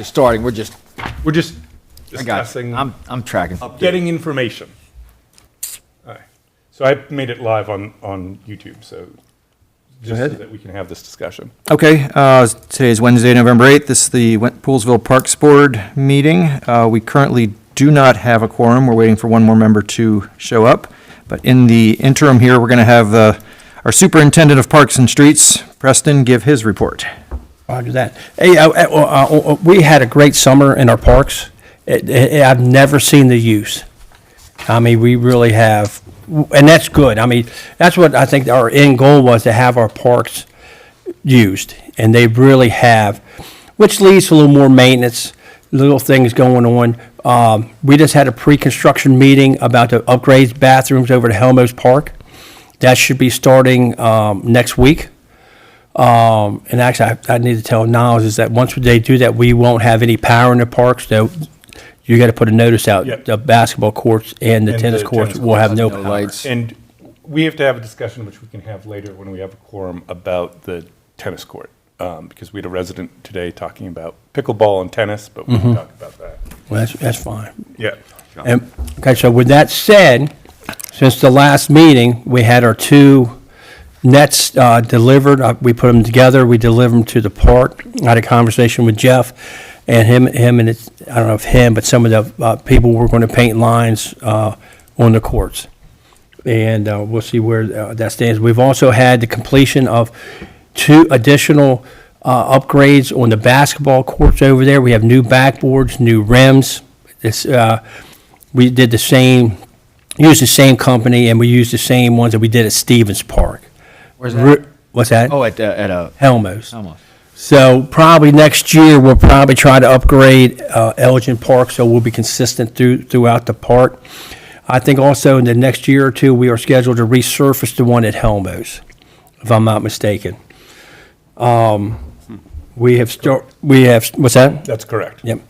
starting. We're just discussing. I'm tracking. Getting information. All right. So I made it live on YouTube, so just so that we can have this discussion. Okay, today is Wednesday, November 8th. This is the Poolesville Parks Board meeting. We currently do not have a quorum. We're waiting for one more member to show up. But in the interim here, we're going to have our Superintendent of Parks and Streets, Preston, give his report. Roger that. Hey, we had a great summer in our parks. I've never seen the use. I mean, we really have, and that's good. I mean, that's what I think our end goal was, to have our parks used, and they really have, which leads to a little more maintenance, little things going on. We just had a pre-construction meeting about the upgrades bathrooms over at Helmos Park. That should be starting next week. And actually, I need to tell Niles is that once they do that, we won't have any power in the parks. So you got to put a notice out. Yep. The basketball courts and the tennis courts will have no power. lights. And we have to have a discussion, which we can have later when we have a quorum, about the tennis court. Because we had a resident today talking about pickleball and tennis, but we can talk about that. Well, that's fine. Yeah. And, okay, so with that said, since the last meeting, we had our two nets delivered. We put them together. We delivered them to the park. I had a conversation with Jeff, and him and it's, I don't know if him, but some of the people were going to paint lines on the courts, and we'll see where that stands. We've also had the completion of 2 additional upgrades on the basketball courts over there. We have new backboards, new rims. We did the same, used the same company, and we used the same ones that we did at Stevens Park. Where's that? What's that? Oh, at Helmos. Almost. So probably next year, we'll probably try to upgrade Elgin Park, so we'll be consistent throughout the park. I think also in the next year or two, we are scheduled to resurface the one at Helmos, if I'm not mistaken. We have, what's that? That's correct. Yep.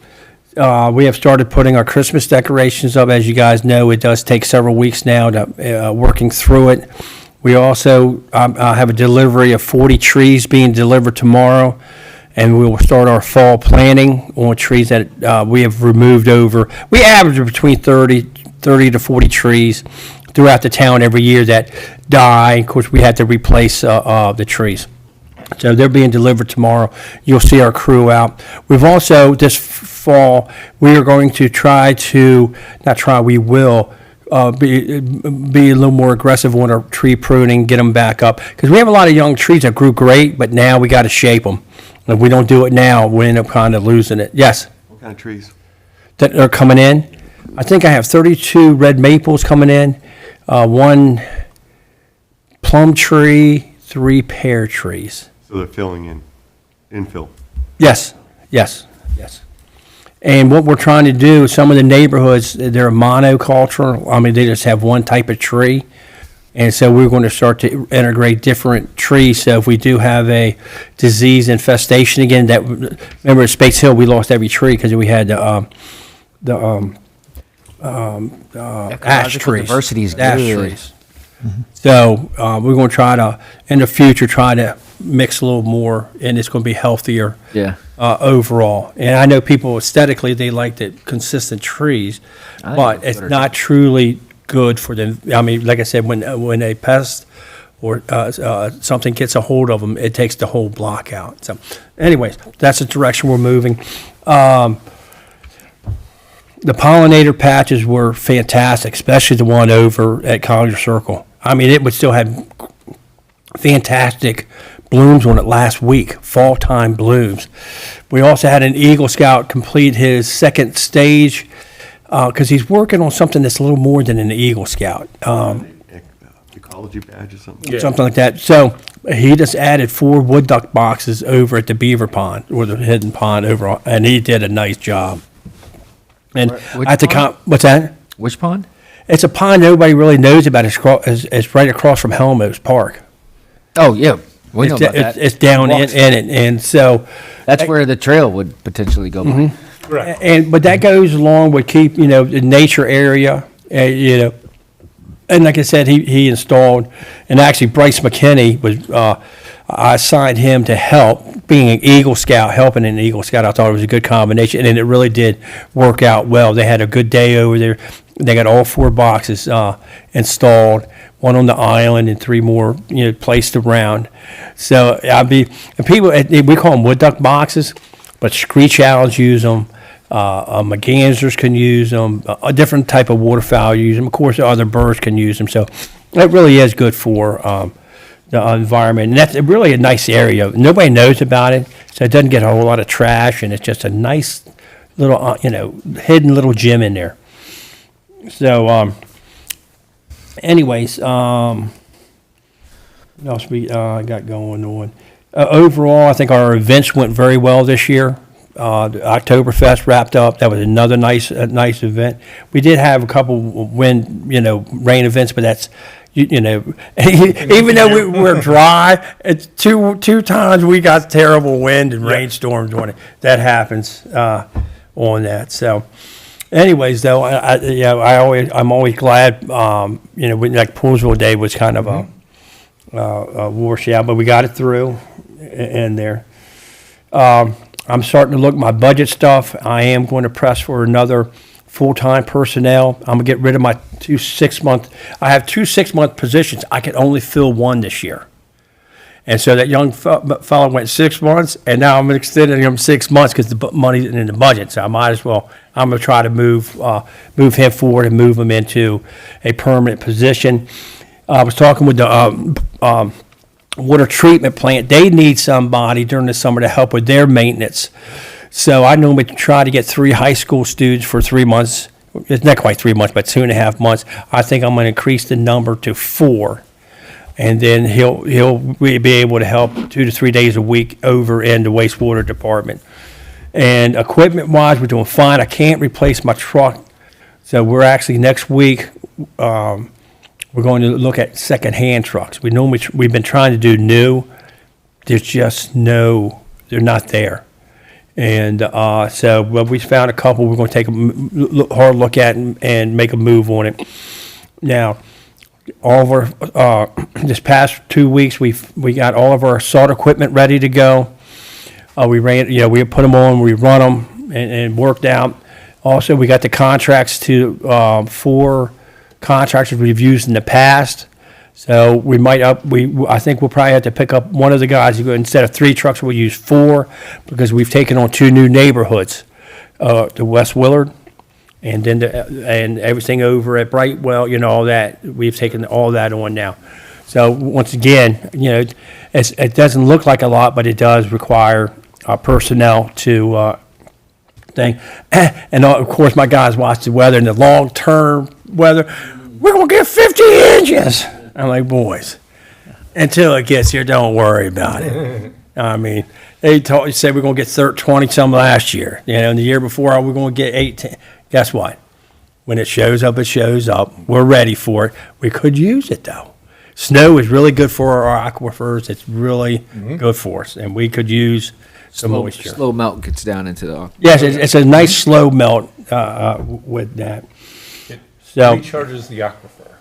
We have started putting our Christmas decorations up. As you guys know, it does take several weeks now to working through it. We also have a delivery of 40 trees being delivered tomorrow, and we will start our fall planting on trees that we have removed over. We average between 30 to 40 trees throughout the town every year that die. Of course, we had to replace the trees. So they're being delivered tomorrow. You'll see our crew out. We've also, this fall, we are going to we will be a little more aggressive on our tree pruning, get them back up. Because we have a lot of young trees that grew great, but now we got to shape them. If we don't do it now, we end up kind of losing it. Yes? What kind of trees? That are coming in? I think I have 32 red maples coming in, 1 plum tree, 3 pear trees. So they're filling in, infill. Yes. And what we're trying to do, some of the neighborhoods, they're monoculture. I mean, they just have one type of tree. And so we're going to start to integrate different trees. So if we do have a disease infestation again, remember at Spates Hill, we lost every tree because we had ash trees. Diversity is Ash good. trees. So we're going to try to, in the future, try to mix a little more, and it's going to be healthier overall. And I know people aesthetically, they like the consistent trees, but it's not truly good for them. I mean, like I said, when a pest or something gets a hold of them, it takes the whole block out. So anyways, that's the direction we're moving. The pollinator patches were fantastic, especially the one over at Collier Circle. I mean, it would still have fantastic blooms on it last week, fall time blooms. We also had an Eagle Scout complete his second stage because he's working on something that's a little more than an Eagle Scout. Ecology badge or something? Yeah. Something like that. So he just added 4 wood duck boxes over at the beaver pond, or the hidden pond overall, and he did a nice job. And Which at the pond? what's that? Which pond? It's a pond nobody really knows about. It's right across from Helmos Park. Oh, yeah. We know about that. It's down in it, and so That's where the trail would potentially go by. Correct. but that goes along with keep the nature area, and like I said, he installed, and actually Bryce McKinney was I assigned him to help, being an Eagle Scout, helping an Eagle Scout. I thought it was a good combination, and it really did work out well. They had a good day over there. They got all 4 boxes installed, one on the island and 3 more, placed around. So and people, we call them wood duck boxes, but screech owls use them. Mergansers can use them. A different type of waterfowl use them. Of course, other birds can use them. So it really is good for the environment. And that's really a nice area. Nobody knows about it, so it doesn't get a whole lot of trash, and it's just a nice little, hidden little gem in there. So, anyways, what else we got going on? Overall, I think our events went very well this year. The Oktoberfest wrapped up. That was another nice event. We did have a couple rain events, but that's, even though we were dry, it's two times we got terrible wind and rainstorms on it. That happens on that. So, anyways, though, I'm always glad. Like Poolesville Day was kind of a washout, but we got it through in there. I'm starting to look at my budget stuff. I am going to press for another full-time personnel. I'm gonna get rid of my 2 6-month. I have 2 6-month positions. I can only fill 1 this year. And so that young fellow went 6 months, and now I'm extending him 6 months because the money's in the budget. So I might as well. I'm gonna try to move him forward and move him into a permanent position. I was talking with the water treatment plant. They need somebody during the summer to help with their maintenance. So I normally try to get 3 high school students for 3 months. It's not quite 3 months, but 2.5 months. I think I'm going to increase the number to 4. And then he'll be able to help 2 to 3 days a week over in the wastewater department. And equipment-wise, we're doing fine. I can't replace my truck. So we're actually next week, we're going to look at secondhand trucks. We've been trying to do new. There's just they're not there. And so we found a couple we're going to take a hard look at and make a move on it. Now, all of our, this past 2 weeks, we got all of our salt equipment ready to go. We put them on, we run them and worked out. Also, we got the contracts to 4 contractors we've used in the past. So I think we'll probably have to pick up one of the guys. Instead of 3 trucks, we'll use 4 because we've taken on 2 new neighborhoods, to West Willard, and then and everything over at Brightwell. All that we've taken all that on now. So once again, it doesn't look like a lot, but it does require personnel to thing. And of course, my guys watch the weather and the long-term weather. We're gonna get 50 inches. I'm like, boys, until it gets here, don't worry about it. I mean, they said we're going to get 20 some last year. And the year before, we're going to get 18. Guess what? When it shows up, it shows up. We're ready for it. We could use it, though. Snow is really good for our aquifers. It's really good for us, and we could use some moisture. Slow melt gets down into the. Yes, it's a nice slow melt with that. It So recharges the aquifer,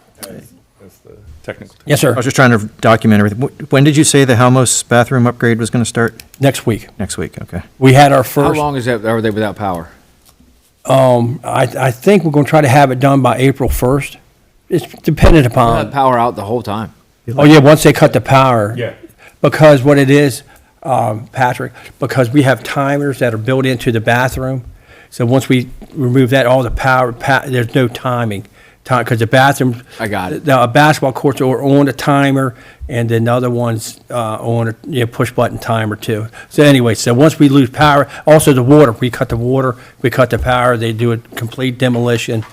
as the technical term. yes, sir. I was just trying to document everything. When did you say the Halmos bathroom upgrade was going to start? Next week Next week, okay. we had our How first. long are they without power? I think we're going to try to have it done by April 1st. It's dependent They had upon. power out the whole time. Oh yeah, once they cut the power. Yeah. Because what it is, Patrick, because we have timers that are built into the bathroom. So once we remove that, all the power, there's no timing. Because the bathroom. I got it. The basketball courts are on a timer, and then the other one's on a push button timer too. So anyway, so once we lose power, also the water, we cut the power. They do a complete demolition,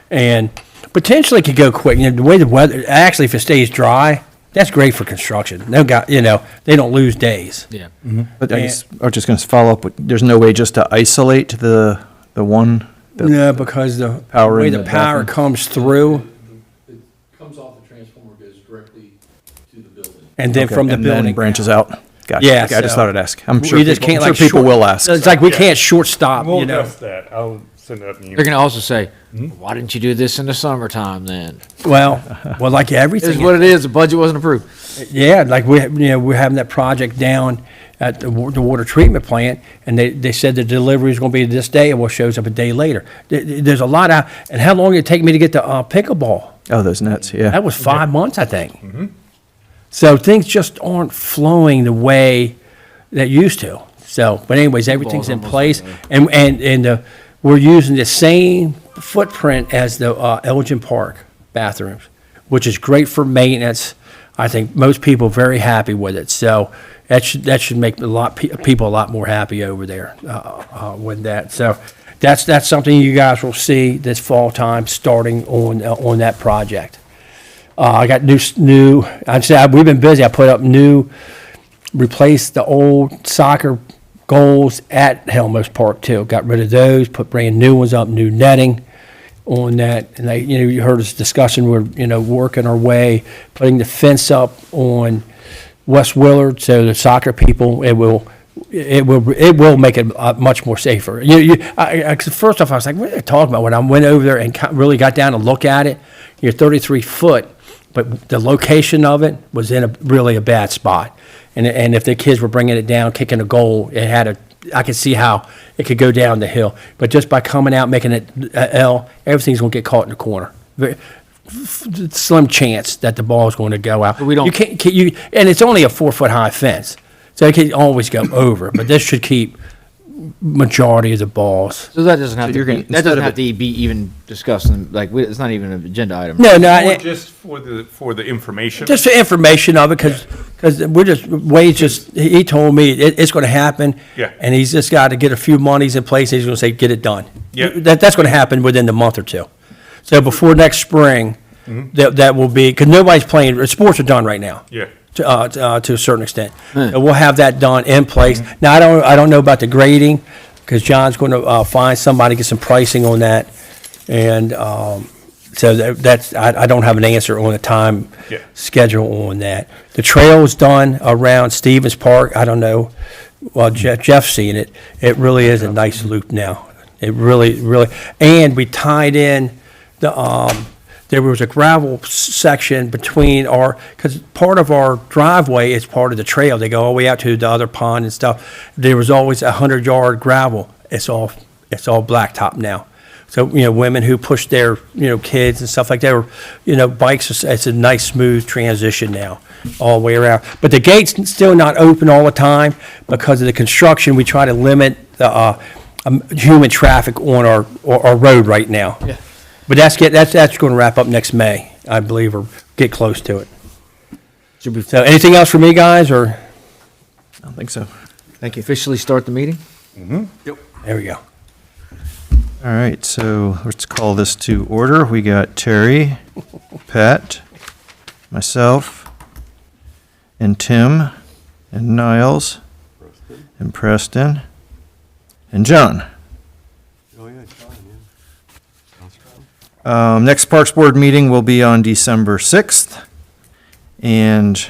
and potentially it could go quick. The way the weather, actually, if it stays dry, that's great for construction. They don't lose days. Yeah. But I was just going to follow up, there's no way just to isolate the one? No, because the Power way in the the power bathroom. comes through, It comes off the transformer, goes directly to the building. and then Okay, from the and then building. branches out? Gotcha. Yeah, Okay, I just so thought I'd ask. I'm sure We just people, can't I'm sure people will ask. It's like we Yeah. can't short stop, We'll address that. I'll send out an They're email. going to also say, why didn't you do this in the summertime then? Well, like It is everything. what it is. The budget wasn't approved. Yeah, like we're having that project down at the water treatment plant, and they said the delivery is going to be this day, and what shows up a day later. There's a lot out, and how long did it take me to get the pickleball? Oh, those nets, yeah. That was 5 months, I think. So things just aren't flowing the way that used to. So, but anyways, everything's in almost place, like and we're using the same footprint as the Elgin Park bathrooms, which is great for maintenance. I think most people are very happy with it. So that should make people a lot more happy over there with that. So that's something you guys will see this fall time starting on that project. I got new. I'd say we've been busy. I put up replaced the old soccer goals at Helmholtz Park too. Got rid of those, put brand new ones up, new netting on that. And you heard us discussing, we're, working our way, putting the fence up on West Willard, so the soccer people, it will make it much more safer. First off, I was like, what are they talking about? When I went over there and really got down to look at it, you're 33 foot, but the location of it was in really a bad spot. And if the kids were bringing it down, kicking a goal, I could see how it could go down the hill. But just by coming out, making it a L, everything's going to get caught in the corner. Slim chance that the ball is going to go out. But we don't- You can't, and it's only a 4-foot high fence, so it can always go over. But this should keep majority of the balls. So that doesn't have So to you're be, gonna- that instead doesn't of have to be even discussed, it's not even an agenda item. No, Or just for the information? just the information of it, because Wade's he told me it's going to happen. Yeah. And he's just got to get a few monies in place, and he's going to say, get it done. Yeah. That's going to happen within the month or two. So before next spring, that will be, because nobody's playing, sports are done right now. Yeah. To a certain extent. So we'll have that done in place. Now, I don't know about the grading, because John's going to find somebody, get some pricing on that. And so that's, I don't have an answer on the time Yeah. schedule on that. The trail is done around Stevens Park. I don't know, well, Jeff's seen it. It really is a nice loop now. It really, and we tied in there was a gravel section between because part of our driveway is part of the trail. They go all the way out to the other pond and stuff. There was always 100-yard gravel. It's all blacktop now. So, women who push their, kids and stuff like that, or, bikes, it's a nice smooth transition now all the way around. But the gate's still not open all the time because of the construction. We try to limit the human traffic on our road right now. Yeah. But that's going to wrap up next May, I believe, or get close to it. Should we So anything else for me, guys, or? I don't think so. Thank you. officially start the meeting? There we go. All right, so let's call this to order. We got Terry, Pat, myself, and Tim, and Niles, and Preston, and John. Oh, yeah, John, yeah. Sounds right. Next Parks Board meeting will be on December 6th. And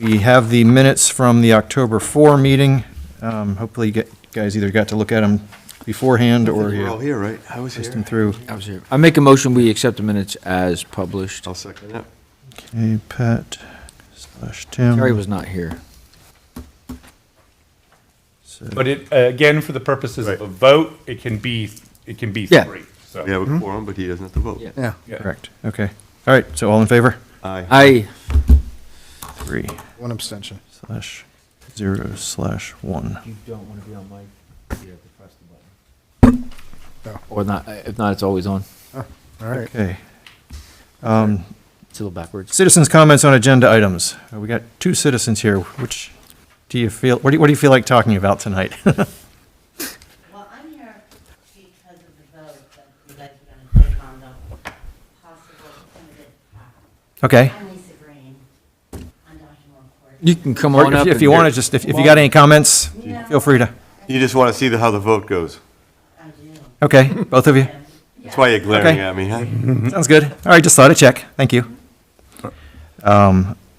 we have the minutes from the October 4 meeting. Hopefully you guys either got to look at them beforehand or We're all you here, right? I was pushed them here. through. I was here. I make a motion, we accept the minutes as published. I'll second that. Okay, Pat / Tim. Terry was not here. So- But again, for the purposes of a vote, it can be Yeah. 3. So. We have a quorum, but he doesn't have to vote. Yeah. Yeah. Correct, okay. All right, so all in favor? Aye. 3 One abstention. / 0 / 1. You don't want to be on mic, you have to press the button. Oh. Or not, if not, it's always on. All right. Okay. It's a little backwards. Citizens' comments on agenda items. We got 2 citizens here. Which do you feel, what do you feel like talking about tonight? Well, I'm here because of the vote that you guys are going to take on the possible definitive path. Okay. I'm Lisa Green. I'm Dr. Court. You can come Or on up. if you want to, just, if you got any comments, Yeah. feel free to. You just want to see how the vote goes. I do. Okay, both of you? That's why you're glaring Okay. at me, huh? Sounds good. All right, just thought I'd check. Thank you.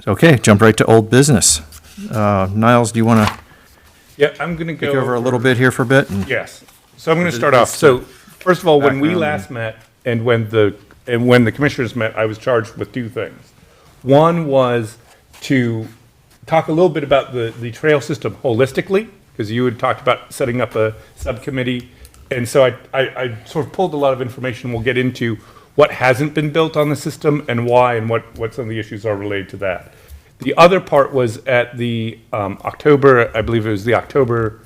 Okay, jump right to old business. Niles, do you want to Yeah, I'm going to go take over a little bit here for a bit? and- Yes. So I'm going to start off. So first of all, when we Background last met and when the commissioners met, I was charged with 2 things. One was to talk a little bit about the trail system holistically, because you had talked about setting up a subcommittee. And so I sort of pulled a lot of information. We'll get into what hasn't been built on the system and why, and what some of the issues are related to that. The other part was at the October, I believe it was the October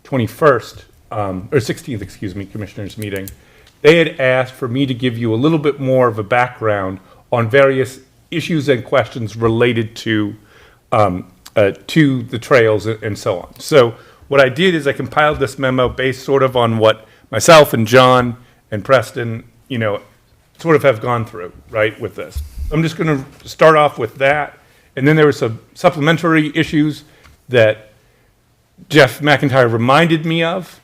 21st, or 16th, excuse me, commissioners meeting. They had asked for me to give you a little bit more of a background on various issues and questions related to the trails and so on. So what I did is I compiled this memo based sort of on what myself and John and Preston, sort of have gone through, right, with this. I'm just going to start off with that, and then there were some supplementary issues that Jeff McIntyre reminded me of,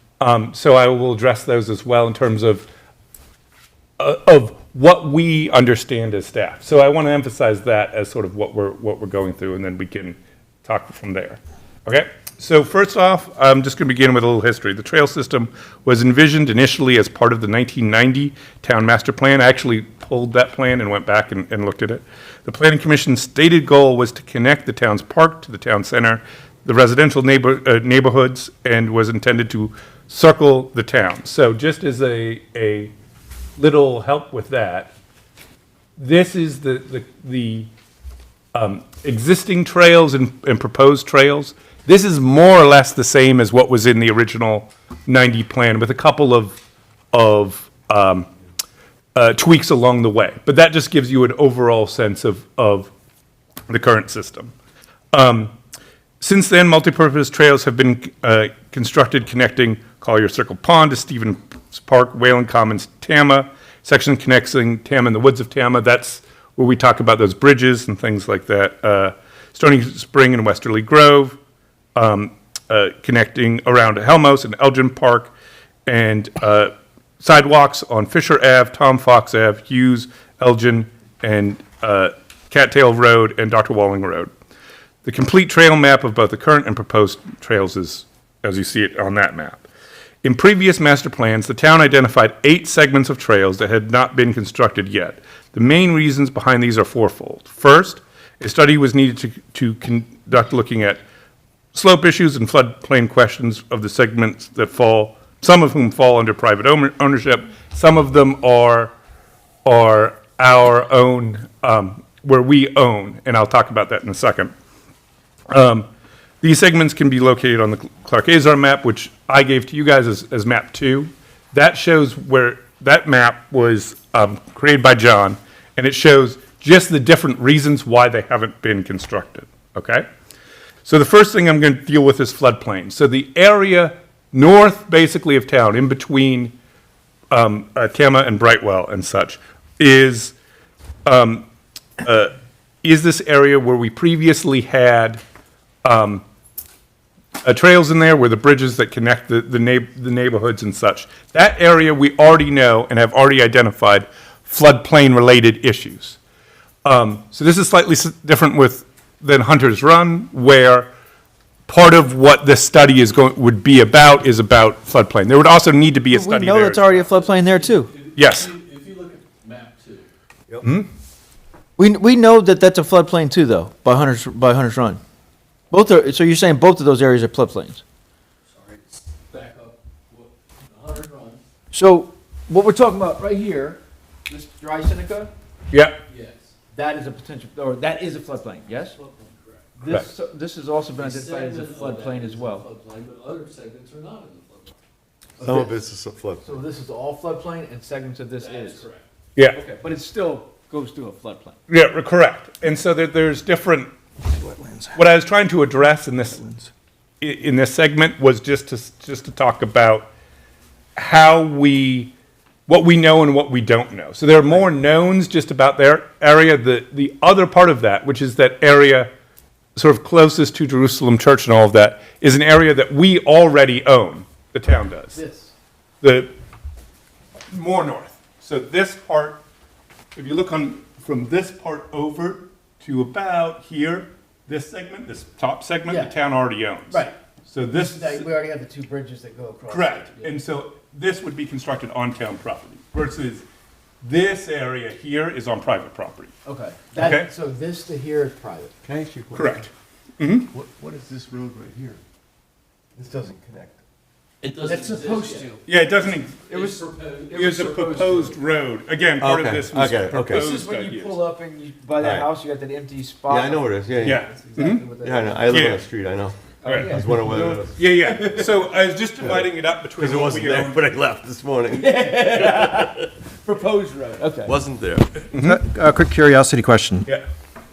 so I will address those as well in terms of what we understand as staff. So I want to emphasize that as sort of what we're going through, and then we can talk from there. Okay? So first off, I'm just going to begin with a little history. The trail system was envisioned initially as part of the 1990 Town Master Plan. I actually pulled that plan and went back and looked at it. The Planning Commission's stated goal was to connect the town's park to the town center, the residential neighborhoods, and was intended to circle the town. So just as a little help with that, this is the existing trails and proposed trails. This is more or less the same as what was in the original 90 plan, with a couple of tweaks along the way. But that just gives you an overall sense of the current system. Since then, multipurpose trails have been constructed connecting Collier Circle Pond to Stevens Park, Wayland Commons, Tama. Section connecting Tama and the woods of Tama. That's where we talk about those bridges and things like that. Stony Spring and Westerly Grove, connecting around to Helmos and Elgin Park, and sidewalks on Fisher Ave, Tom Fox Ave, Hughes, Elgin, and Cattail Road and Dr. Walling Road. The complete trail map of both the current and proposed trails is as you see it on that map. In previous master plans, the town identified 8 segments of trails that had not been constructed yet. The main reasons behind these are fourfold. First, a study was needed to conduct looking at slope issues and floodplain questions of the segments that fall, some of whom fall under private ownership, some of them are our own, where we own, and I'll talk about that in a second. These segments can be located on the Clark-Azar map, which I gave to you guys as map 2. That shows where that map was created by John, and it shows just the different reasons why they haven't been constructed, okay? So the first thing I'm going to deal with is floodplain. So the area north, basically, of town, in between Tama and Brightwell and such, is this area where we previously had trails in there, where the bridges that connect the neighborhoods and such. That area we already know and have already identified floodplain-related issues. So this is slightly different than Hunter's Run, where part of what this study would be about is about floodplain. There would also need to be a study there. We know that's already a floodplain there, too. Yes. If you look at map 2, We know that that's a floodplain, too, though, by Hunter's Run. So you're saying both of those areas are floodplains? sorry, back up, the 100 run, So what we're talking about right here, this dry Seneca, Yeah. yes. that is a potential, or that is a floodplain, yes? Floodplain, correct. This has also been A identified as a segment of that floodplain is as a well. floodplain, but other segments are not in the floodplain. Some of it's a flood. So this is all floodplain and segments of this That is correct. Yeah. Okay, but it still goes through a floodplain. Yeah, correct. And so there's different, what I was trying to address in this segment was just to talk about what we know and what we don't know. So there are more knowns just about their area. The other part of that, which is that area sort of closest to Jerusalem Church and all of that, is an area that we already own, the town does. This. The more north. So this part, if you look from this part over to about here, this segment, this top segment, Yeah. the town already owns. Right. So this, We already have the 2 bridges that go across. correct. And so this would be constructed on town property versus This area here is on private property. Okay. Okay. So this to here is private. Can I ask you a question? Correct. What is this road right here? This doesn't connect. It doesn't It's exist supposed yet. to. Yeah, it doesn't, It was, proposed. it was a proposed road. Again, part of Okay, this was okay, okay. proposed this is when you ideas. pull up and you, by that Alright. house, you got that empty spot. Yeah, I know where it is, yeah, yeah. Yeah. That's exactly what that Yeah, I know, is. I live Yeah. on the street, I know. Oh, Right. I was wondering whether it was, Yeah, yeah. So I was just dividing it up between because it what wasn't we there own. when I left this morning. Proposed road, okay. Wasn't there. A quick curiosity question, Yeah.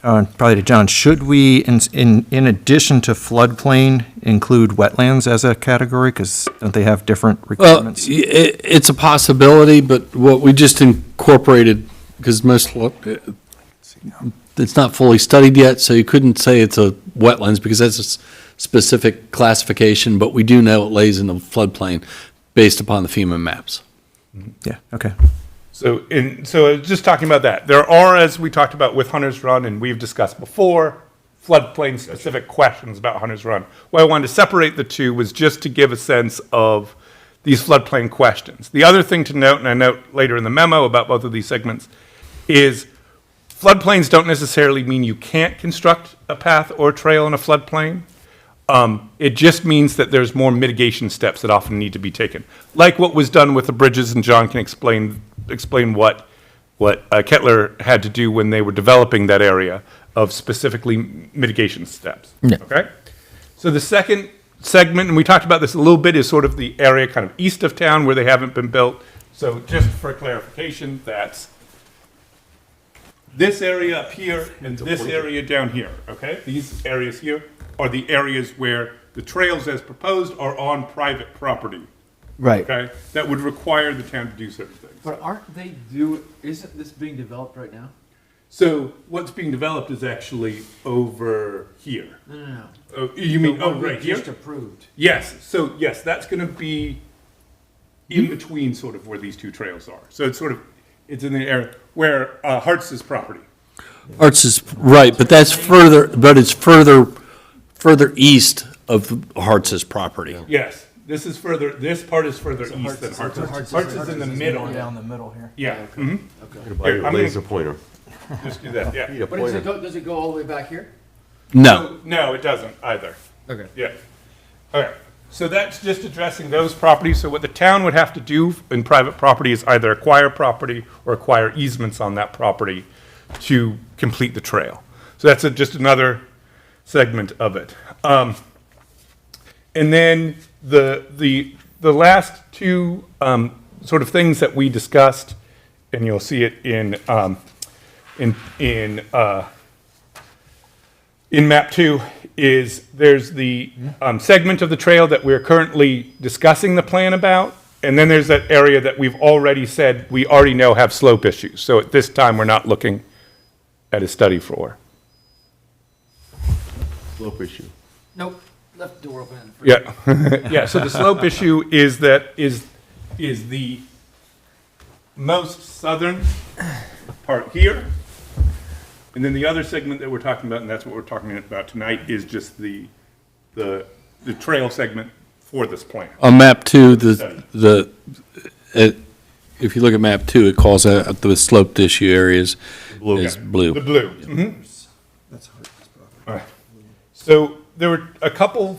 probably to John. Should we, in addition to floodplain, include wetlands as a category? Because don't they have different Well, requirements? it's a possibility, but what we just incorporated, because it's not fully studied yet, so you couldn't say it's a wetlands, because that's a specific classification, but we do know it lays in the floodplain based upon the FEMA maps. Yeah, okay. So I was just talking about that. There are, as we talked about with Hunter's Run, and we've discussed before, floodplain-specific questions about Hunter's Run. Why I wanted to separate the two was just to give a sense of these floodplain questions. The other thing to note, and I note later in the memo about both of these segments, is floodplains don't necessarily mean you can't construct a path or trail in a floodplain. It just means that there's more mitigation steps that often need to be taken, like what was done with the bridges, and John can explain what Kettler had to do when they were developing that area of specifically mitigation steps. Yeah. Okay? So the second segment, and we talked about this a little bit, is sort of the area kind of east of town where they haven't been built. So just for clarification, that's this area up here and this area down here, okay? These areas here are the areas where the trails as proposed are on private property, Right. okay? That would require the town to do certain things. But isn't this being developed right now? So what's being developed is actually over here. No. Oh, you mean, The oh, one we right here? just approved. Yes, so yes, that's gonna be in between sort of where these two trails are. So it's sort of, it's in the area where Hartz's property. Arts is, right, but that's further, but it's further east of Hartz's property. Yes, this part is further east than Hartz's. Hartz's is in the middle. Down the middle here. Yeah, I'm gonna buy Here, you a I'm gonna- laser pointer. just do that, yeah. Need a But does pointer. does it go all the way back here? No, No, it doesn't either. Okay. Yeah. Okay, so that's just addressing those properties. So what the town would have to do in private property is either acquire property or acquire easements on that property to complete the trail. So that's just another segment of it. And then the last two sort of things that we discussed, and you'll see it in map 2, is there's the segment of the trail that we're currently discussing the plan about, and then there's that area that we've already said we already know have slope issues. So at this time, we're not looking at a study for. Slope issue. Nope, left door open. Yeah, yeah, so the slope issue is the most southern part here. And then the other segment that we're talking about, and that's what we're talking about tonight, is just the trail segment for this plan. on map 2, if you look at map 2, it calls out the sloped issue areas Blue. as The blue. blue. All right. So there were a couple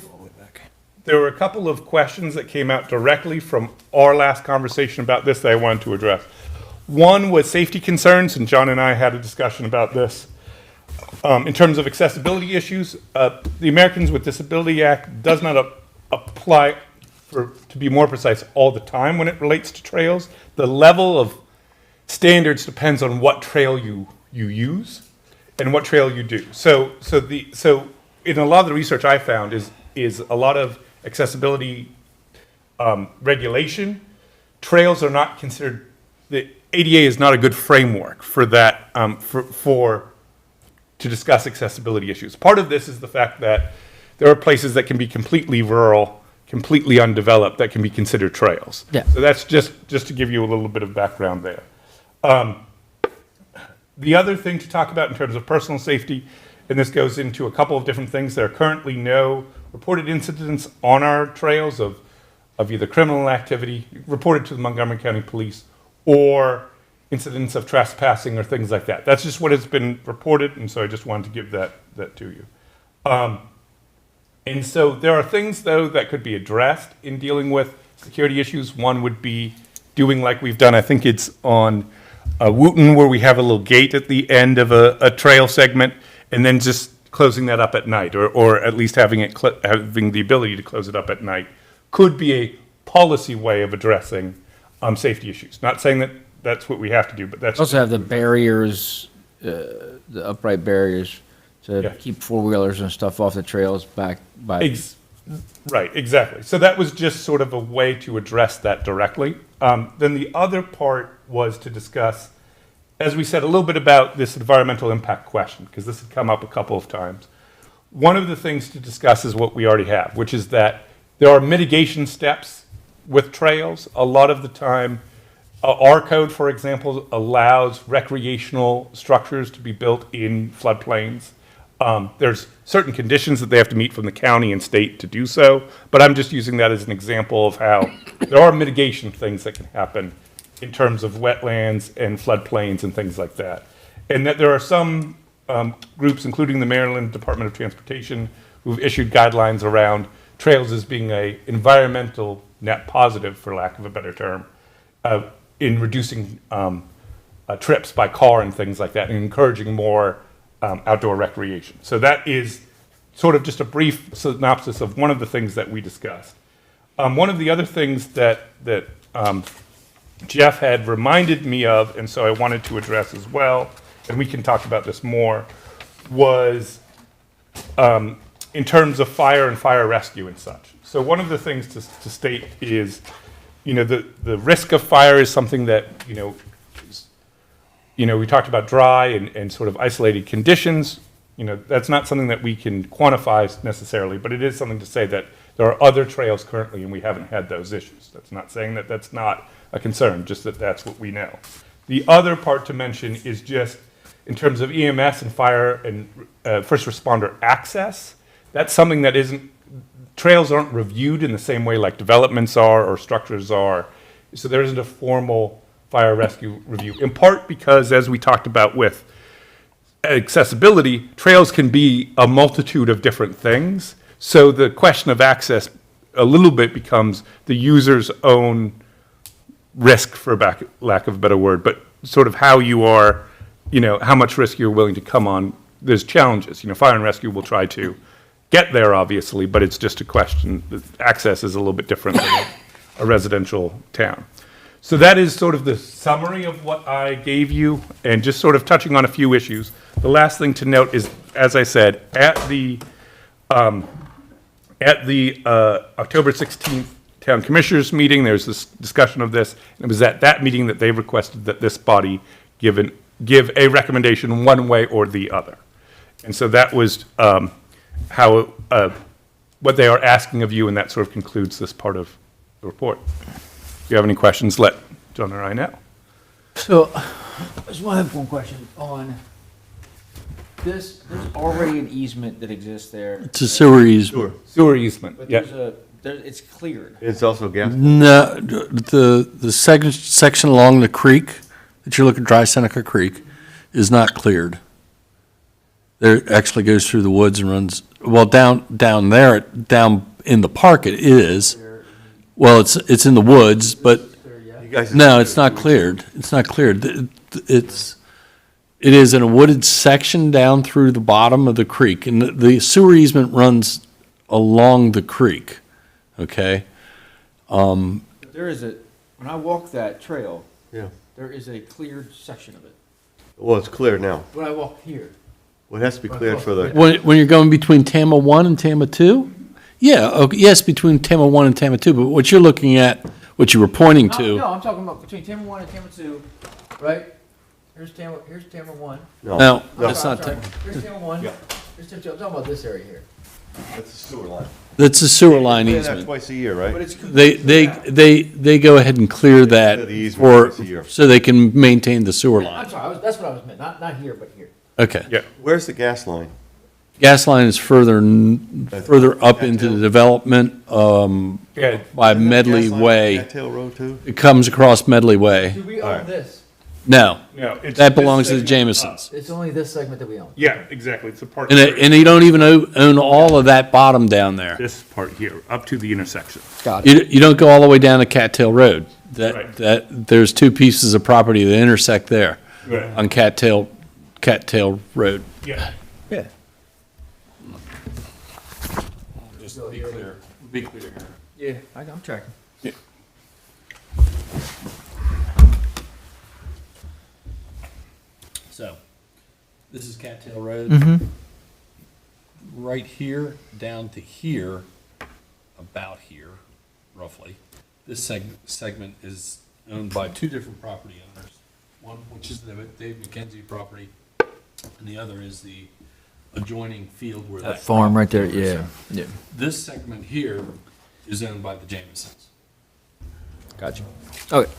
of questions that came out directly from our last conversation about this that I wanted to address. One was safety concerns, and John and I had a discussion about this. In terms of accessibility issues, the Americans with Disability Act does not apply, to be more precise, all the time when it relates to trails. The level of standards depends on what trail you use and what trail you do. So in a lot of the research I found is a lot of accessibility regulation. Trails are not considered, the ADA is not a good framework for that, to discuss accessibility issues. Part of this is the fact that there are places that can be completely rural, completely undeveloped, that can be considered trails. Yeah. So that's just to give you a little bit of background there. The other thing to talk about in terms of personal safety, and this goes into a couple of different things, there are currently no reported incidents on our trails of either criminal activity reported to the Montgomery County Police or incidents of trespassing or things like that. That's just what has been reported, and so I just wanted to give that to you. And so there are things, though, that could be addressed in dealing with security issues. One would be doing like we've done, I think it's on Wooten, where we have a little gate at the end of a trail segment, and then just closing that up at night, or at least having having the ability to close it up at night, could be a policy way of addressing safety issues. Not saying that that's what we have to do, but that's Also have the barriers, the upright barriers to Yeah. keep four-wheelers and stuff off the trails back by. Right, exactly. So that was just sort of a way to address that directly. Then the other part was to discuss, as we said, a little bit about this environmental impact question, because this had come up a couple of times. One of the things to discuss is what we already have, which is that there are mitigation steps with trails. A lot of the time, our code, for example, allows recreational structures to be built in floodplains. There's certain conditions that they have to meet from the county and state to do so, but I'm just using that as an example of how there are mitigation things that can happen in terms of wetlands and floodplains and things like that. And that there are some groups, including the Maryland Department of Transportation, who've issued guidelines around trails as being a environmental net positive, for lack of a better term, in reducing trips by car and things like that, and encouraging more outdoor recreation. So that is sort of just a brief synopsis of one of the things that we discussed. One of the other things that Jeff had reminded me of, and so I wanted to address as well, and we can talk about this more, was in terms of fire and fire rescue and such. So one of the things to state is, the risk of fire is something that, we talked about dry and sort of isolated conditions. That's not something that we can quantify necessarily, but it is something to say that there are other trails currently and we haven't had those issues. That's not saying that that's not a concern, just that that's what we know. The other part to mention is just in terms of EMS and fire and first responder access. That's something that trails aren't reviewed in the same way like developments are or structures are. So there isn't a formal fire rescue review, in part because, as we talked about with accessibility, trails can be a multitude of different things. So the question of access a little bit becomes the user's own risk, for lack of a better word, but sort of how you are, how much risk you're willing to come on. There's challenges. Fire and rescue will try to get there, obviously, but it's just a question. Access is a little bit different than a residential town. So that is sort of the summary of what I gave you, and just sort of touching on a few issues. The last thing to note is, as I said, at the October 16th Town Commissioners meeting, there's this discussion of this, and it was at that meeting that they requested that this body give a recommendation one way or the other. And so that was what they are asking of you, and that sort of concludes this part of the report. If you have any questions, let John or I know. So, I just want to have one question on this. There's already an easement that exists there, It's a sewer easement. Sewer easement, but yeah. it's cleared. It's also gas. No, the section along the creek that you're looking at, Dry Seneca Creek, is not cleared. There, it actually goes through the woods and runs, well, down there, down in the park it is. Well, it's in the woods, but You guys- no, it's not cleared. It's not cleared. It is in a wooded section down through the bottom of the creek, and the sewer easement runs along the creek, okay? There is when I walk that trail, Yeah. there is a cleared section of it. Well, it's clear now. When I walk here. Well, it has to be cleared for the, When you're going between TAMA 1 and TAMA 2? Yeah, okay, yes, between TAMA 1 and TAMA 2, but what you're looking at, what you were pointing to. No, I'm talking about between Tamar 1 and Tamar 2, right? Here's Tamar 1. no, No, no, it's not, Here's Tamar 1. Yeah. Here's Tamar 2. I'm talking about this area here. that's the sewer line. that's a sewer line Clear that easement. twice a year, right? But it's. They go ahead and clear Clear that the easement twice a year. so they can maintain the sewer I'm line. sorry, that's what I was meant. Not here, but here. Okay. Yeah. Where's the gas line? Gas line is further up into the development, Yeah, by Medley Gas line on Way. Cattail Road too? It comes across Medley Way. Do we All own right. this? No, No, it's that this belongs to the segment Jamesons. It's only this segment that we own. Yeah, exactly, it's the part. And you don't even own all of that bottom down there. This part here, up to the intersection. Got it. You don't go all the way down to Cattail Road. Right. There's two pieces of property that intersect there Right. on Cattail Road. Yeah. Yeah. Just be clear. Yeah, I'm tracking. So, this is Cattail Road. Right here, down to here, about here, roughly. This segment is owned by two different property owners. One, which is the Dave McKenzie property, and the other is the adjoining field where That farm right there, yeah, yeah. This segment here is owned by the Jamesons. Gotcha. Okay.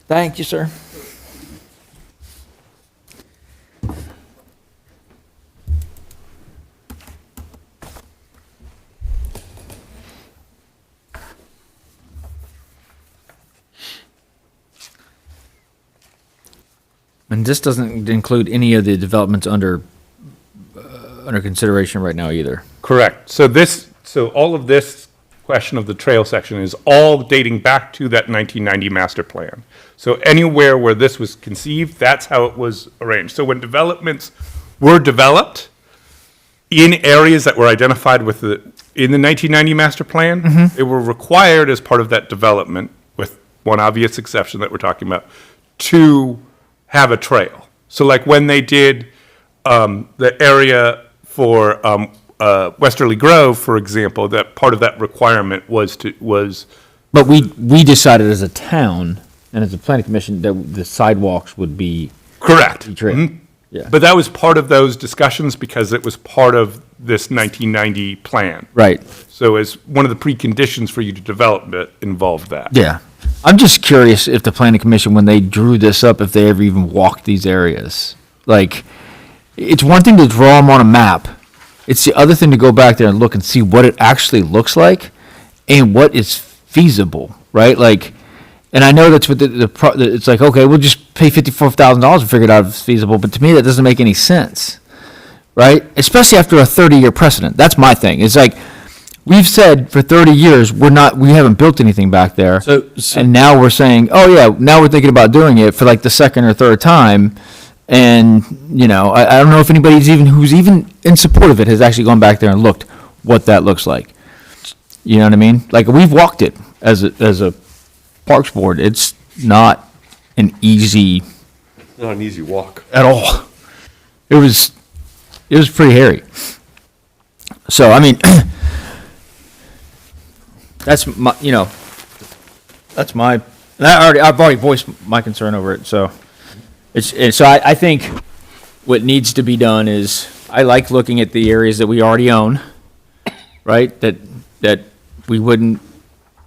Thank you, sir. And this doesn't include any of the developments under consideration right now either. Correct. So all of this question of the trail section is all dating back to that 1990 master plan. So anywhere where this was conceived, that's how it was arranged. So when developments were developed in areas that were identified in the 1990 master plan, they were required as part of that development, with one obvious exception that we're talking about, to have a trail. So like when they did the area for Westerly Grove, for example, that part of that requirement was. But we decided as a town and as a planning commission that the sidewalks would be Correct. trail. Mhm. Yeah. But that was part of those discussions because it was part of this 1990 plan. Right. So as one of the preconditions for you to develop it involved that. Yeah. I'm just curious if the planning commission, when they drew this up, if they ever even walked these areas. Like, it's one thing to draw them on a map. It's the other thing to go back there and look and see what it actually looks like and what is feasible, right? Like, and I know that's what it's like, okay, we'll just pay $54,000 and figure it out if it's feasible, but to me, that doesn't make any sense, right? Especially after a 30-year precedent. That's my thing. It's like, we've said for 30 years, we haven't built anything back there. So- And now we're saying, oh yeah, now we're thinking about doing it for like the second or third time. And, I don't know if who's even in support of it has actually gone back there and looked what that looks like. You know what I mean? Like, we've walked it as a Parks Board. It's not an easy Not an easy walk. at all. It was pretty hairy. So, I mean, that's my, I've already voiced my concern over it, so. I think what needs to be done is, I like looking at the areas that we already own, right? That we wouldn't,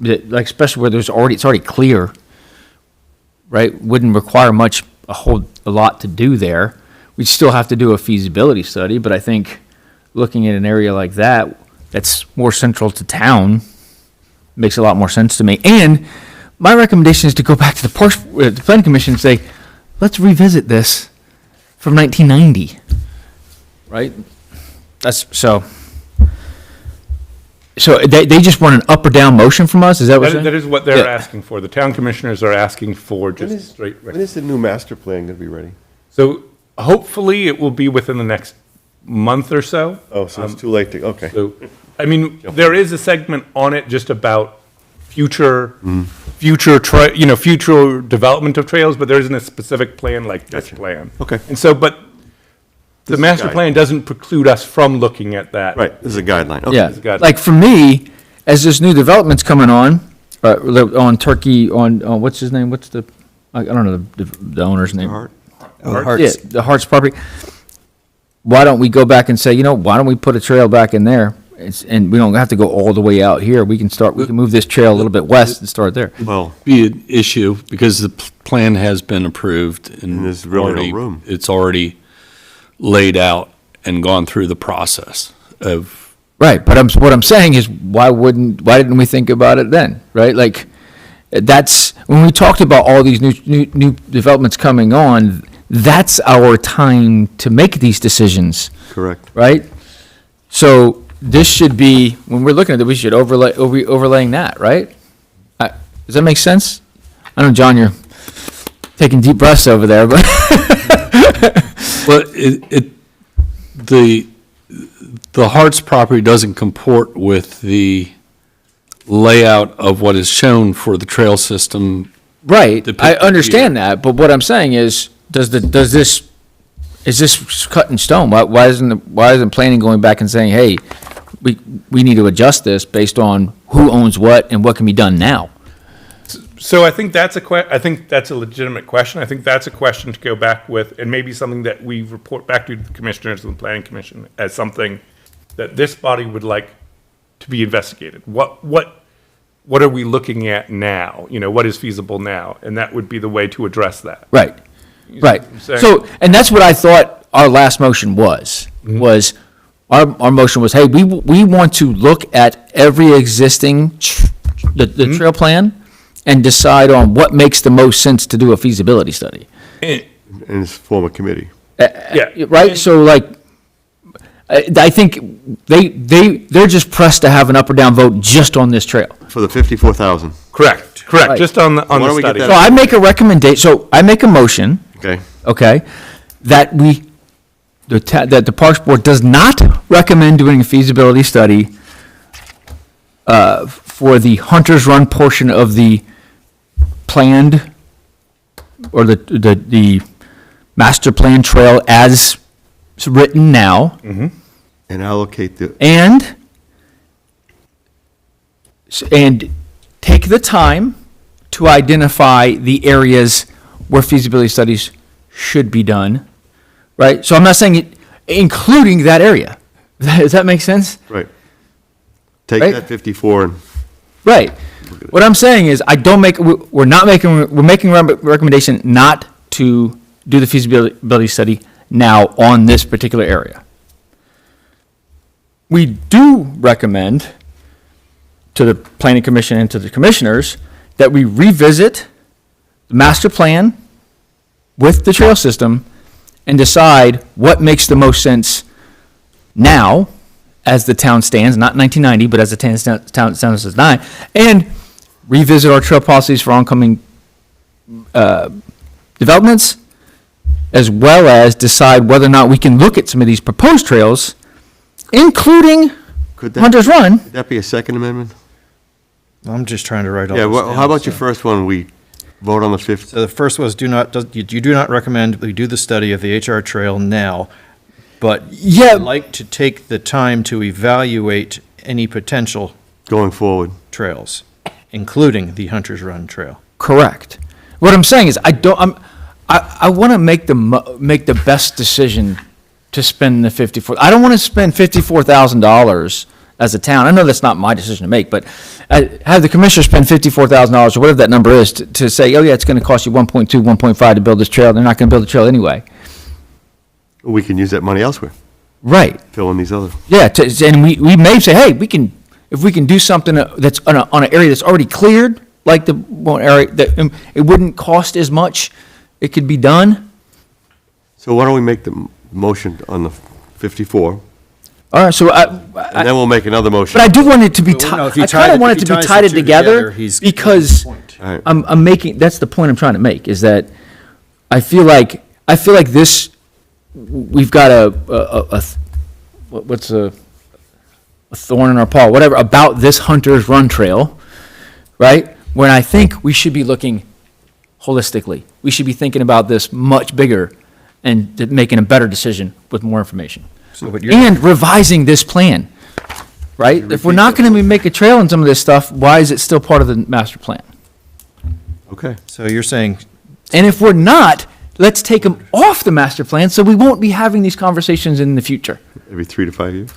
like, especially where it's already clear, right? Wouldn't require a lot to do there. We'd still have to do a feasibility study, but I think looking at an area like that, that's more central to town, makes a lot more sense to me. And my recommendation is to go back to the Planning Commission and say, let's revisit this from 1990, right? So they just want an up or down motion from us? Is that what you're saying? That is what they're Yeah. asking for. The town commissioners are asking for just straight. When is the new master plan gonna be ready? So hopefully it will be within the next month or so. Oh, so it's too late to, okay. So, I mean, there is a segment on it just about future development of trails, but there isn't a specific plan like this Gotcha. plan. Okay. And so, but the This is master guide. plan doesn't preclude us from looking at that. Right, this is a guideline, okay. Yeah, got it. like for me, as this new development's coming on Turkey, what's his name? I don't know the owner's name. Hart? Yeah, the Hart's property. Why don't we go back and say, why don't we put a trail back in there? And we don't have to go all the way out here. We can move this trail a little bit west and start there. Well, Be an issue because the plan has been approved and And there's really no already- room. It's already laid out and gone through the process of, Right, but what I'm saying is, why didn't we think about it then, right? Like, that's, when we talked about all these new developments coming on, that's our time to make these decisions, Correct. right? So this should be, when we're looking at it, we should overlaying that, right? Does that make sense? I know, John, you're taking deep breaths over there, but. Well, the Hart's property doesn't comport with the layout of what is shown for the trail system. Right, I depicted understand that, but what I'm saying is, is this cut in stone? Why isn't planning going back and saying, hey, we need to adjust this based on who owns what and what can be done now? So I think that's I think that's a legitimate question. I think that's a question to go back with, and maybe something that we report back to the commissioners and the planning commission as something that this body would like to be investigated. What are we looking at now? You know, what is feasible now? And that would be the way to address that. Right, right. saying? So, and that's what I thought our last motion was, our motion was, hey, we want to look at every existing, the trail plan and decide on what makes the most sense to do a feasibility study. And it's form a committee. Yeah. Right, so like, I think they're just pressed to have an up or down vote just on this trail. For the 54,000, Correct, Right. just on the Why don't we get study. that- So I make a recommendation, so I make a motion, okay? okay, that that the Parks Board does not recommend doing a feasibility study for the Hunter's Run portion of the planned, or the master plan trail as written now, And allocate the, and take the time to identify the areas where feasibility studies should be done, right? So I'm not saying it, including that area. Does that make sense? right. Take Right. that 54 and, Right. What I'm saying is, we're making a recommendation not to do the feasibility study now on this particular area. We do recommend to the planning commission and to the commissioners that we revisit the master plan with the trail system and decide what makes the most sense now as the town stands, not 1990, but as the town stands now, and revisit our trail policies for oncoming developments, as well as decide whether or not we can look at some of these proposed trails, including could that, Hunter's Run. could that be a second amendment? I'm just trying to write all Yeah, this well, down, how about your so- first one, we vote on the 50? So the first was you do not recommend we do the study of the HR trail now, but Yeah. you'd like to take the time to evaluate any potential Going forward. trails, including the Hunter's Run Trail. Correct. What I'm saying is, I want to make the best decision to spend the 54. I don't want to spend $54,000 as a town. I know that's not my decision to make, but have the commissioner spend $54,000 or whatever that number is to say, oh yeah, it's going to cost you 1.2, 1.5 to build this trail. They're not going to build the trail anyway. We can use that money elsewhere, Right. fill in these other. Yeah. And we may say, hey, if we can do something that's on an area that's already cleared, like the one area that it wouldn't cost as much, it could be done. So why don't we make the motion on the 54, All right. So and then we'll make another motion. but I do want it to be Well, no, tied. if you I tie kind it- of want if it he to be ties the tied two together together, he's getting the because point. All right. I'm making, that's the point I'm trying to make, is that I feel like this, we've got what's a thorn in our paw, whatever, about this Hunter's Run Trail, right? When I think we should be looking holistically. We should be thinking about this much bigger and making a better decision with more information. So what you're, And revising this plan, right? If we're not going to make a trail in some of this stuff, why is it still part of the master plan? Okay. so you're saying, And if we're not, let's take them off the master plan so we won't be having these conversations in the future. Every 3 to 5 years?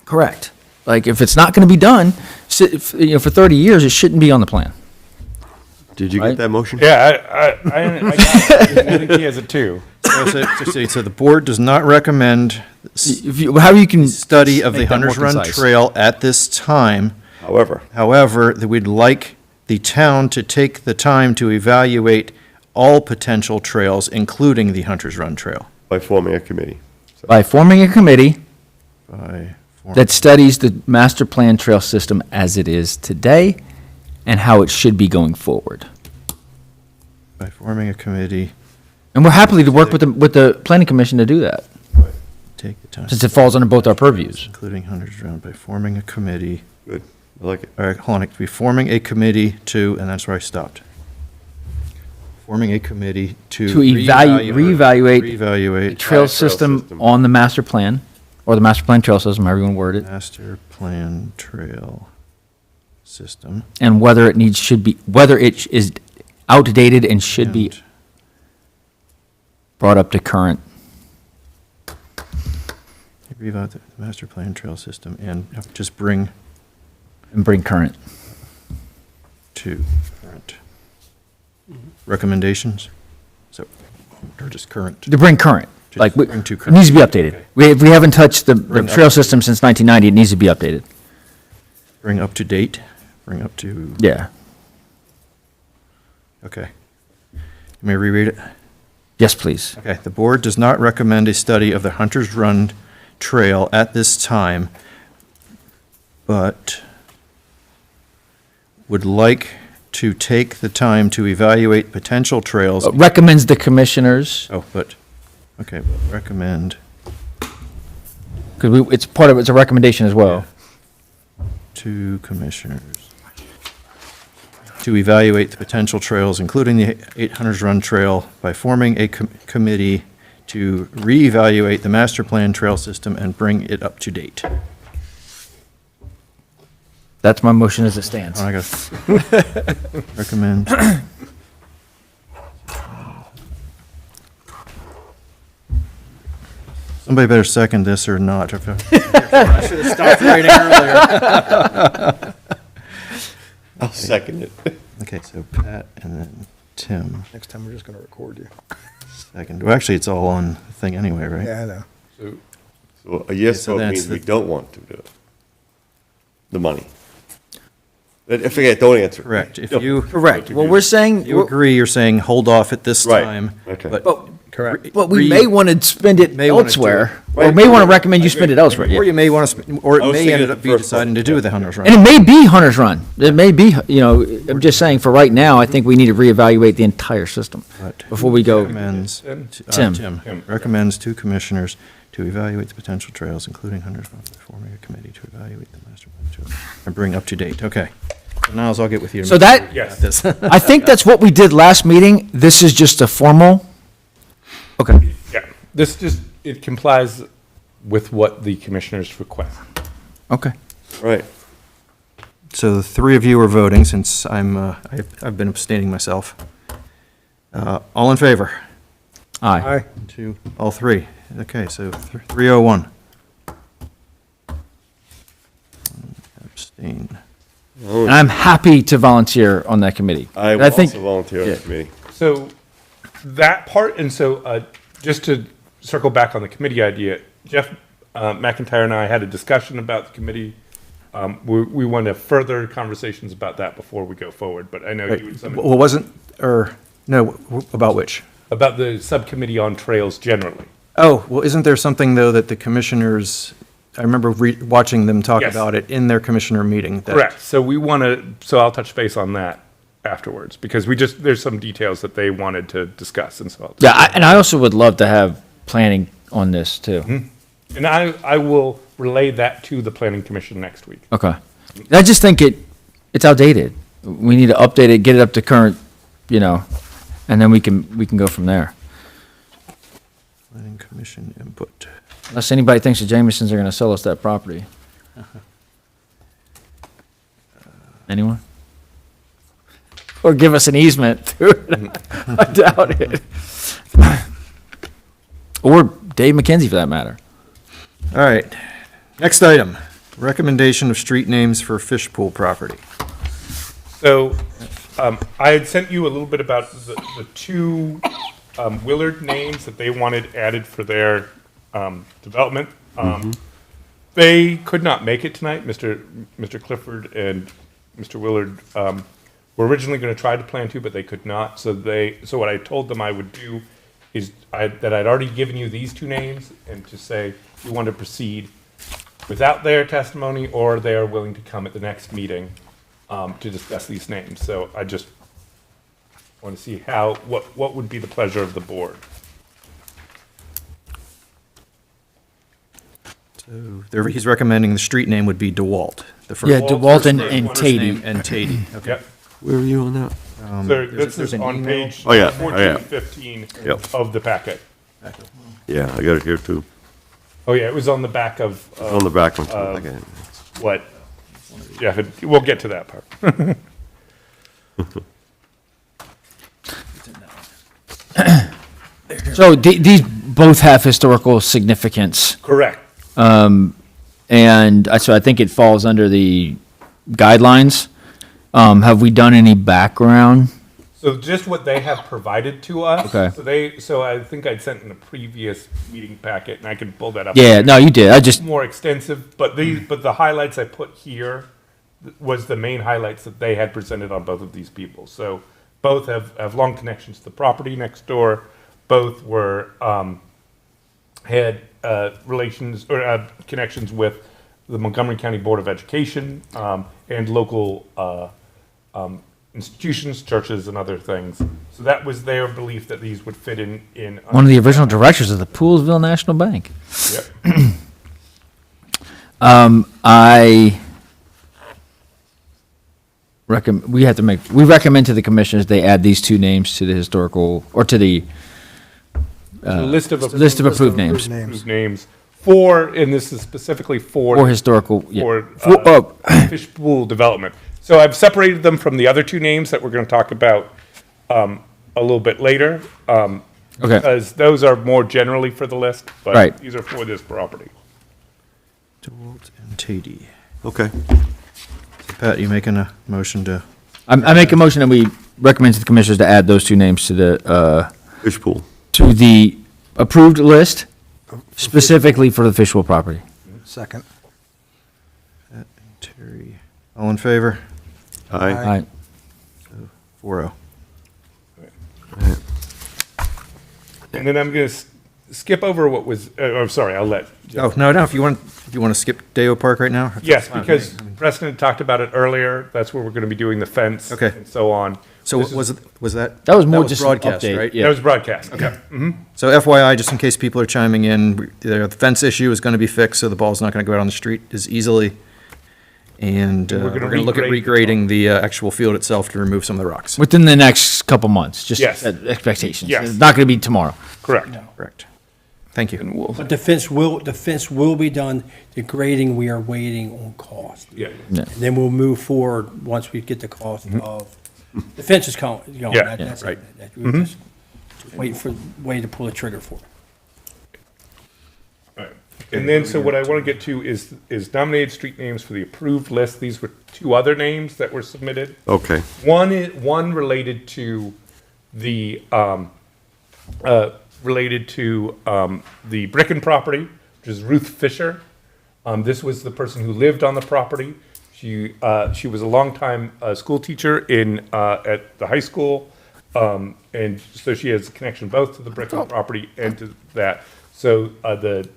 Correct. Like, if it's not going to be done, for 30 years, it shouldn't be on the plan. Did you Right. get that motion? Yeah, I got it. I think he has it too. so the board does not recommend However you can. study of the make that more Hunter's Run concise. Trail at this time. However. However, that we'd like the town to take the time to evaluate all potential trails, including the Hunter's Run Trail. By forming a committee. By forming a committee By that studies the master plan trail system as it is today and how it should be going forward. forming a committee, And we're happy to work with the planning commission to do that, take the time. since it falls under both our purviews. Including Hunter's Run, by forming a committee. Good, I like it. All right, hold on, be forming a committee to, and that's where I stopped. Forming a committee to. To reevaluate the Reevaluate trail system on the master plan, or the master plan trail system, however you want to word it, master plan trail system. and whether it is outdated and should be and brought up to current. Reevaluate the master plan trail system and just bring And bring current. to current recommendations. So, or just current. To bring current. Just Like, bring to it current. needs to be updated. If we haven't touched the Bring trail up. system since 1990, it needs to be updated. Bring up to date, bring up to, Yeah. okay. You may reread it? Yes, please. Okay, the board does not recommend a study of the Hunter's Run Trail at this time, but would like to take the time to evaluate potential trails. Recommends the commissioners, Oh, but, okay, recommend because it's a recommendation as well. to commissioners to evaluate the potential trails, including the 800 Run Trail, by forming a committee to reevaluate the master plan trail system and bring it up to date. That's my motion as it stands. Oh, I got recommend. Somebody better second this or not. I should have stopped writing earlier. I'll second it. Okay, so Pat and then Tim, Next time, we're just going to record you. second. Well, actually, it's all on the thing anyway, right? Yeah, I know. So a yes So vote that's means we the- don't want to do it. The money. I forget, don't answer. Correct. If No. you. Correct. Well, we're saying, You agree, you're saying hold off at this Right, time. okay. Correct. but we may want to spend it May wanna do elsewhere, it. or may want to recommend you spend it elsewhere. Or Yeah. you may want to, or I it was may thinking end the up be first deciding to part. do with the Hunter's Run. And it may be Hunter's Run. It may be, I'm just saying, for right now, I think we need to reevaluate the entire system But before we go. recommends, Tim. Tim Tim. recommends to commissioners to evaluate the potential trails, including Hunter's Run, by forming a committee to evaluate the master plan trail and bring up to date. Okay. So Niles, I'll get with you. to So make that- sure we Yes. got this. I think that's what we did last meeting. This is just a formal. Okay. Yeah, this just, it complies with what the commissioners request. Okay. Right. So the three of you are voting, since I've been abstaining myself. All in favor? Aye. Aye. Two, all three. Okay, so 301. Abstain. And I'm happy to volunteer on that committee. I And will think also volunteer on yeah. the committee. So that part, and so just to circle back on the committee idea, Jeff McIntyre and I had a discussion about the committee. We want to have further conversations about that before we go forward, but I know you would something Well, wasn't, or, no, about which? about the subcommittee on trails generally. Oh, well, isn't there something, though, that the commissioners, I remember watching them talk Yes. about it in their commissioner meeting. that- Correct. So we want to, so I'll touch base on that afterwards, because there's some details that they wanted to discuss, and so I'll. Yeah, and I also would love to have planning on this too. And I will relay that to the planning commission next week. Okay. I just think it's outdated. We need to update it, get it up to current, and then we can go from there. Planning commission input. Unless anybody thinks the Jamesons are going to sell us that property. Anyone? Or give us an easement through it. I doubt it. Or Dave McKenzie, for that matter. All right. Next item, recommendation of street names for fish pool property. So, I had sent you a little bit about the two Willard names that they wanted added for their development. They could not make it tonight, Mr. Clifford and Mr. Willard were originally going to try to plan to, but they could not. So what I told them I would do is that I'd already given you these two names, and to say we want to proceed without their testimony, or they are willing to come at the next meeting to discuss these names. So I just want to see what would be the pleasure of the board. He's recommending the street name would be DeWalt. The first Yeah, DeWalt and name Tatey. and Tatey. Okay. Yep. Where are you on that? So this there's is an on email. page Oh, yeah. 14, 15 Yep. of the packet. Yeah, I got it here too. Oh, yeah, it was on the back of On the back one too. Okay. what, yeah, we'll get to that part. So these both have historical significance, Correct. and so I think it falls under the guidelines. Have we done any background? So just what they have provided to us. Okay. So I think I'd sent in a previous meeting packet, and I can pull that up. Yeah, no, you did. I just, More extensive, but the highlights I put here was the main highlights that they had presented on both of these people. So both have long connections to the property next door. Both were, had relations or connections with the Montgomery County Board of Education and local institutions, churches, and other things. So that was their belief that these would fit in. one of the original directors of the Poolesville National Bank. Yep. I we recommend to the commissioners they add these two names to the historical, or to the List of approved names. names for, and this is specifically Or historical, yeah. for fish pool development. So I've separated them from the other two names that we're going to talk about a little bit later. Okay. Because those are more generally for the list, but Right. these are for this property. DeWalt and Tatey. Okay. Pat, you making a motion to? I make a motion that we recommend to the commissioners to add those two names to the, Fish pool. to the approved list, specifically for the Fishwell property. Second. Pat and Terry. All in favor? Aye. All right. 4-0. And then I'm going to skip over what was, I'm sorry, I'll let. Oh, no, if you want to skip Deo Park right now? Yes, because Preston had talked about it earlier. That's where we're going to be doing the fence Okay. and so on. So This is- was that? That was more just an broadcast, update, right? yeah. That was broadcast. Okay. So FYI, just in case people are chiming in, the fence issue is going to be fixed, so the ball's not going to go out on the street as easily. And we're we're gonna going to look at regrade regrading the actual field itself to remove some of the rocks. Within the next couple months, just Yes. set expectations. Yes. It's not going to be tomorrow. Correct. Correct. Thank you. But the fence will be done. The grading, we are waiting on cost. Yeah. Yeah. And then we'll move forward once we get the cost of, the fence is going. Yeah, That's right. We're just waiting to pull the trigger for. Right. And then, so what I want to get to is nominated street names for the approved list. These were two other names that were submitted. Okay. One related to the the Bricken property, which is Ruth Fisher. This was the person who lived on the property. She was a longtime school teacher at the high school, and so she has a connection both to the Bricken property and to that. So the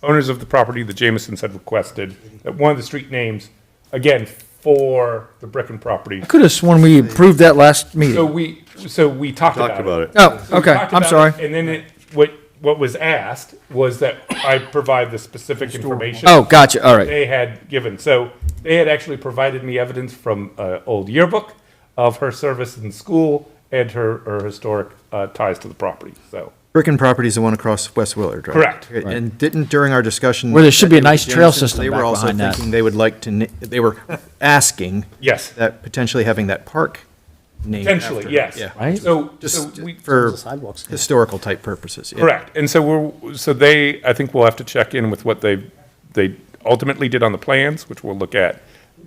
owners of the property, the Jamesons, had requested that one of the street names, again, for the Bricken property. I could have sworn we approved that last meeting. So we talked about it. Oh, So we okay, talked I'm about sorry. it, And then what was asked was that I provide the specific information. Oh, gotcha, all right. They had given. So they had actually provided me evidence from an old yearbook of her service in school and her historic ties to the property, so. Bricken Properties, the one across West Willard, right? Correct. Okay, and didn't, during our discussion. Where there should be a that nice Jameson, trail system They back were also behind that. thinking they would like to, they were asking Yes, that potentially having that park named potentially, after- yes. Yeah. Right? So Just we, for historical type purposes. Yeah. correct. And so they, I think we'll have to check in with what they ultimately did on the plans, which we'll look at.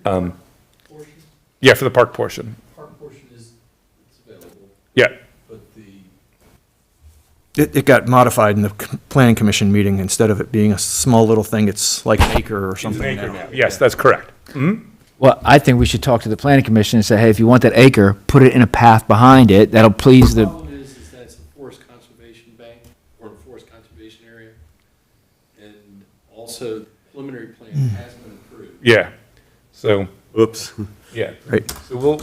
Yeah, for the park portion. Park portion it's available, Yeah, but the, It got modified in the planning commission meeting. Instead of it being a small little thing, it's like an acre or it's something an acre now. now. Yes, that's correct. Mhm. Well, I think we should talk to the planning commission and say, hey, if you want that acre, put it in a path behind it, that'll please The the, problem is that it's a forest conservation bank or a forest conservation area. And also preliminary plan has been approved. Yeah, so, Oops. yeah. Right. So we'll,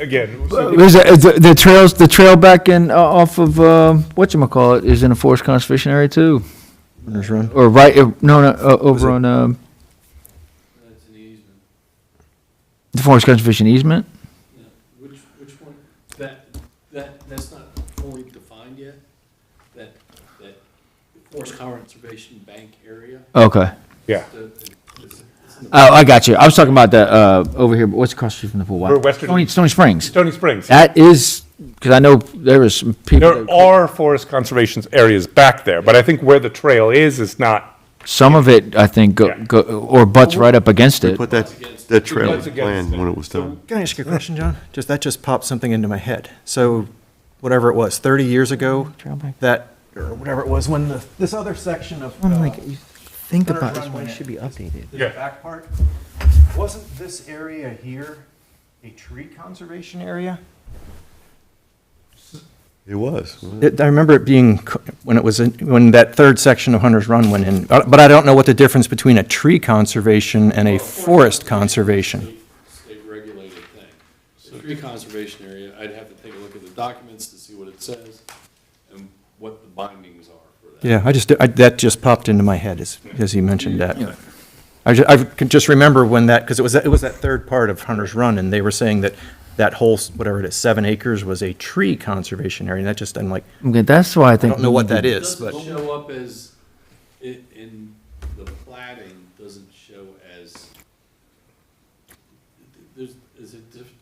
again, so Is the trail back in, off of, whatchamacallit, is in a forest conservation area too? Hunter's Run. Or right, over on, That's an easement. the forest conservation easement? Yeah. Which one? That's not fully defined yet. That forest conservation bank area. Okay. yeah. It's in the Oh, I got you. I was talking about the, over here, but what's across the street from the pool? We're western- Stony Springs. Stony Springs. That is, because I know there was some people. There are forest conservation areas back there, but I think where the trail is not, Some of it, I think, Yeah. or butts right up against it. Put that trail That's against plan it. when it was done. Can I ask you a question, John? That just popped something into my head. So, whatever it was, 30 years ago, that, or whatever it was, when this other section of. Think Hunter's about this Run one, it went- should be updated. This Yeah. back part, wasn't this area here a tree conservation area? It was. I remember it being, when it was, when that third section of Hunter's Run went in, but I don't know what the difference between a tree conservation and a forest conservation. State regulated thing. So tree conservation area, I'd have to take a look at the documents to see what it says and what the bindings are for that. Yeah, that just popped into my head as he mentioned that. I can just remember when that, because it was that third part of Hunter's Run, and they were saying that whole, whatever it is, 7 acres was a tree conservation area, and that just, I'm like, Okay, that's why I I think. don't know what that It is, but. doesn't show up as, in the plating, doesn't show as, is a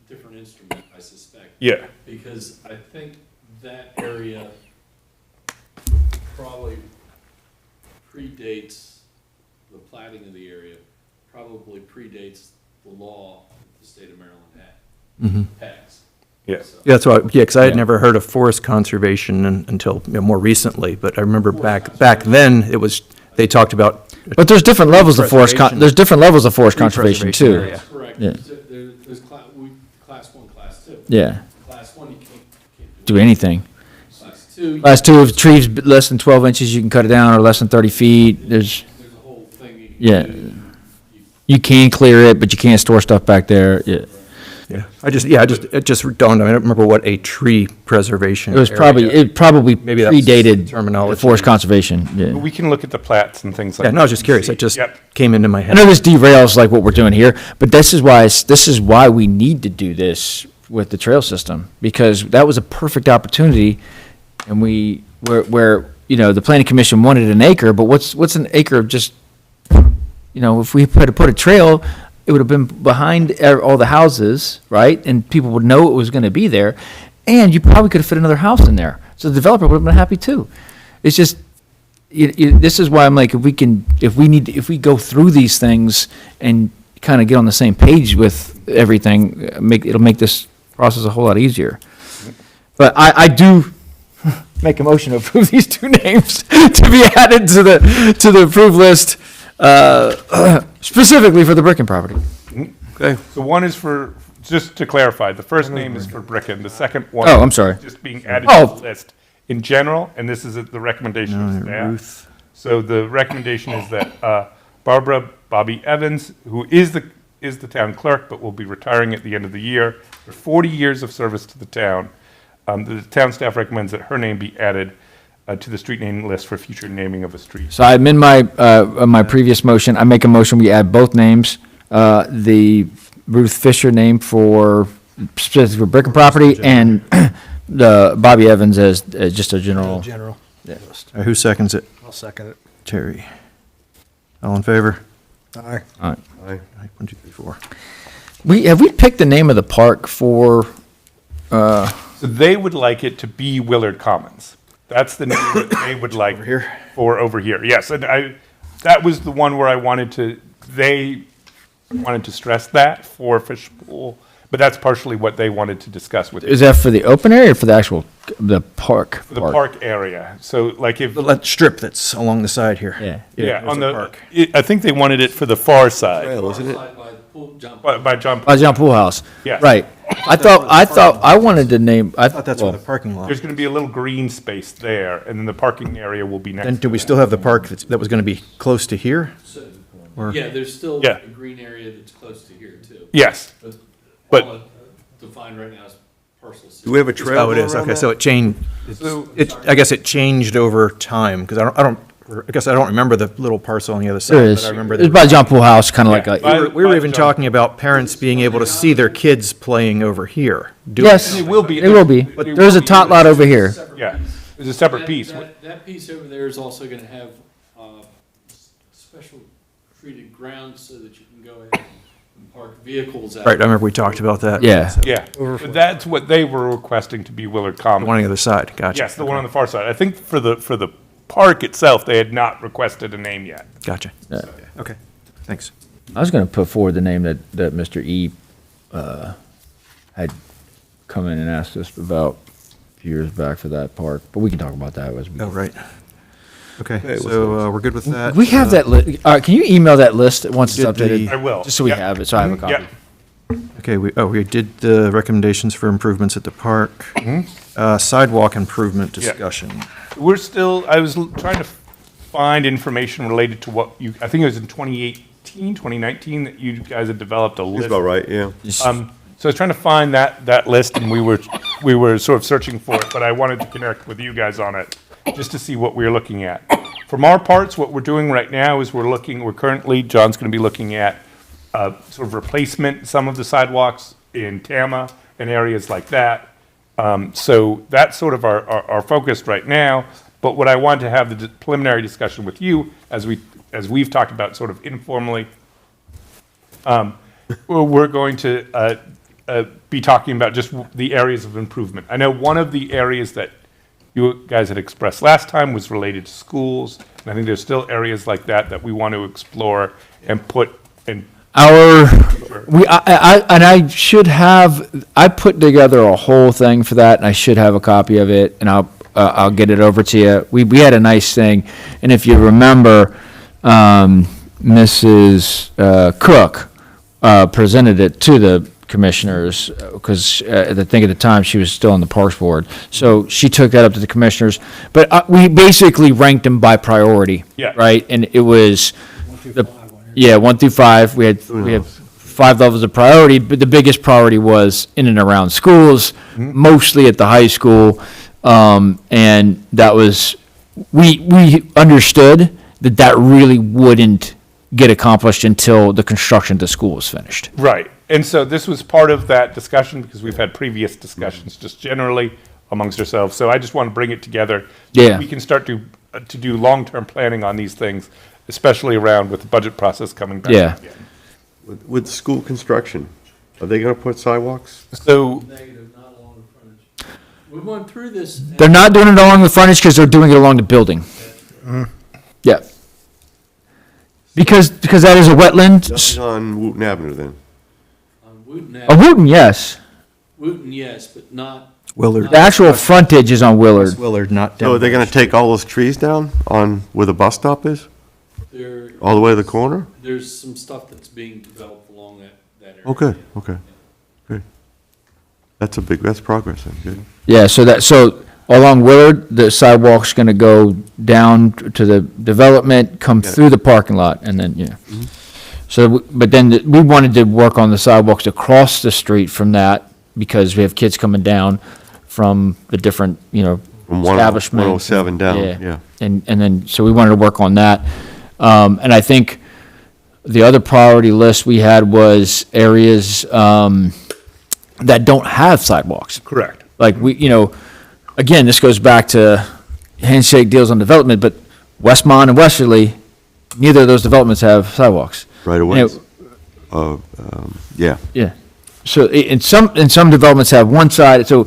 different instrument, I suspect. yeah. Because I think that area probably predates, the plating of the area probably predates the law that the state of Maryland has. Yeah. So- Yeah, that's why, because I had never heard of forest conservation until more recently, but I remember back then, it was, they talked about. But there's different levels of Preservation. there's different levels of forest Tree conservation preservation too. area. That's correct. Yeah. There's class 1, class 2. Yeah, Class 1, you can't do anything. Class 2, Class 2, if trees less than 12 inches, you can cut it down, or less than 30 feet, there's, there's a whole thing you can Yeah. do. you can clear it, but you can't store stuff back there, yeah. Yeah, it just dawned on me, I don't remember what a tree preservation It was area. it probably Maybe that's the predated terminology. forest conservation, yeah. We can look at the plats and things like Yeah, that. no, I was just curious, it just Yep. came into my I head. know this derails like what we're doing here, but this is why we need to do this with the trail system, because that was a perfect opportunity, and where the planning commission wanted an acre, but what's an acre of just, if we had to put a trail, it would have been behind all the houses, right? And people would know it was gonna be there, and you probably could have fit another house in there, so the developer would have been happy too. It's just, this is why I'm like, if we go through these things and kind of get on the same page with everything, it'll make this process a whole lot easier. But I do make a motion to approve these two names to be added to the approved list, specifically for the Bricken property. Okay. So one is for, just to clarify, the first name is for Bricken, the second one. Oh, I'm sorry. is Just being added to Oh. the list in general, and this is the recommendation of staff. Ruth. So the recommendation is that Barbara Bobby Evans, who is the town clerk, but will be retiring at the end of the year, for 40 years of service to the town. The town staff recommends that her name be added to the street name list for future naming of a street. So I amend my previous motion. I make a motion, we add both names. The Ruth Fisher name specifically for Bricken property, and the Bobby Evans as just a general. General. Who seconds it? I'll second it. Terry. All in favor? Aye. Aye. 1, 2, 3, 4. Have we picked the name of the park for, So they would like it to be Willard Commons. That's the name that they would like for over here. Yes, and that was the one where they wanted to stress that for Fishbowl, but that's partially what they wanted to discuss with you. is that for the open area or for the actual the park. For the park area. So like if, The strip that's along the side here. Yeah. yeah, there's on a the, park. I think they wanted it for the far side, Trail, isn't it? Side by the pool, jump. by John. By John Pool House. Yes. Right. I wanted to name, I thought that's where the well, parking lot. There's going to be a little green space there, and then the parking area will be next. Then to do we that. still have the park that was going to be close to here? So, Or- yeah, there's still Yeah. a green area that's close to here too. Yes, But But- all defined right now is parcel C. Do we have a trail Oh, it going is, around okay, that? so it changed, so, I guess it changed over time, because I guess I don't remember the little parcel on the other side. there but is. I remember It's by John Pool House, kind of like Yeah. a, We were by even John- talking about parents being able to see their kids playing over here. yes, It will be. it will be. But There's a tot lot over here. yeah, there's a separate That- piece. That piece over there is also gonna have, special treated ground so that you can go ahead and park vehicles out. Right, I remember we talked about that. Yeah. Yeah, but that's what they were requesting to be Willard The one Common. on the other side, gotcha. Yes, the one on the far side. I think for the park itself, they had not requested a name yet. Gotcha. Yeah. Okay, thanks. I was gonna put forward the name that Mr. E, had come in and asked us about a few years back for that park, but we can talk about that as we. Oh, right. Okay, what's so we're good with that? We have that can you email that list once it's Did the- updated? I will. Just so we Yep. have it, so I have a copy. Yep. Okay, we did the recommendations for improvements at the park. Sidewalk improvement Yeah. discussion. We're still, I was trying to find information related to what you, I think it was in 2018, 2019, that you guys had developed a That's list. about right, yeah. So I was trying to find that list, and we were sort of searching for it, but I wanted to connect with you guys on it, just to see what we were looking at. From our parts, what we're doing right now is we're currently, John's gonna be looking at, sort of replacement, some of the sidewalks in Tama and areas like that. So that's sort of our focus right now, but what I wanted to have the preliminary discussion with you, as we've talked about sort of informally, we're going to be talking about just the areas of improvement. I know one of the areas that you guys had expressed last time was related to schools, and I think there's still areas like that we want to explore and put in. I put together a whole thing for that, and I should have a copy of it, and I'll get it over to you. We had a nice thing, and if you remember, Mrs. Cook presented it to the commissioners, because I think at the time she was still on the Parks Board. So she took that up to the commissioners, but we basically ranked them by priority. Yeah. Right, and it was, yeah, 1 through 5, we had 5 levels of priority, but the biggest priority was in and around schools, mostly at the high school. And that was, we understood that really wouldn't get accomplished until the construction of the school was finished. Right, and so this was part of that discussion, because we've had previous discussions just generally amongst ourselves, so I just want to bring it together. so that Yeah. We can start to do long-term planning on these things, especially around with the budget process coming back. Yeah. again. With school construction, are they gonna put sidewalks? So, Negative, not along the frontage. We went through this. They're not doing it along the frontage because they're doing it along the building. Yeah. Because that is a wetland. Nothing on Wooten Avenue then? On Wooten A Avenue, Wooten, yes. Wooten, yes, but not. Willard. The actual frontage is on Willard. Willard, not down. So are they gonna take all those trees down on where the bus stop is? There, All the way to the corner? there's some stuff that's being developed along that area. Okay, okay, good. That's progress then, good. Yeah, so along Willard, the sidewalk's gonna go down to the development, come Yeah. through the parking lot, and then, yeah. So, but then we wanted to work on the sidewalks across the street from that, because we have kids coming down from the different, From establishments. 107 down, yeah. And then, so we wanted to work on that. And I think the other priority list we had was areas, that don't have sidewalks. correct. Like again, this goes back to handshake deals on development, but Westmont and Westerly, neither of those developments have sidewalks. Right You away. know, Yeah, Yeah. So in some developments have one side, so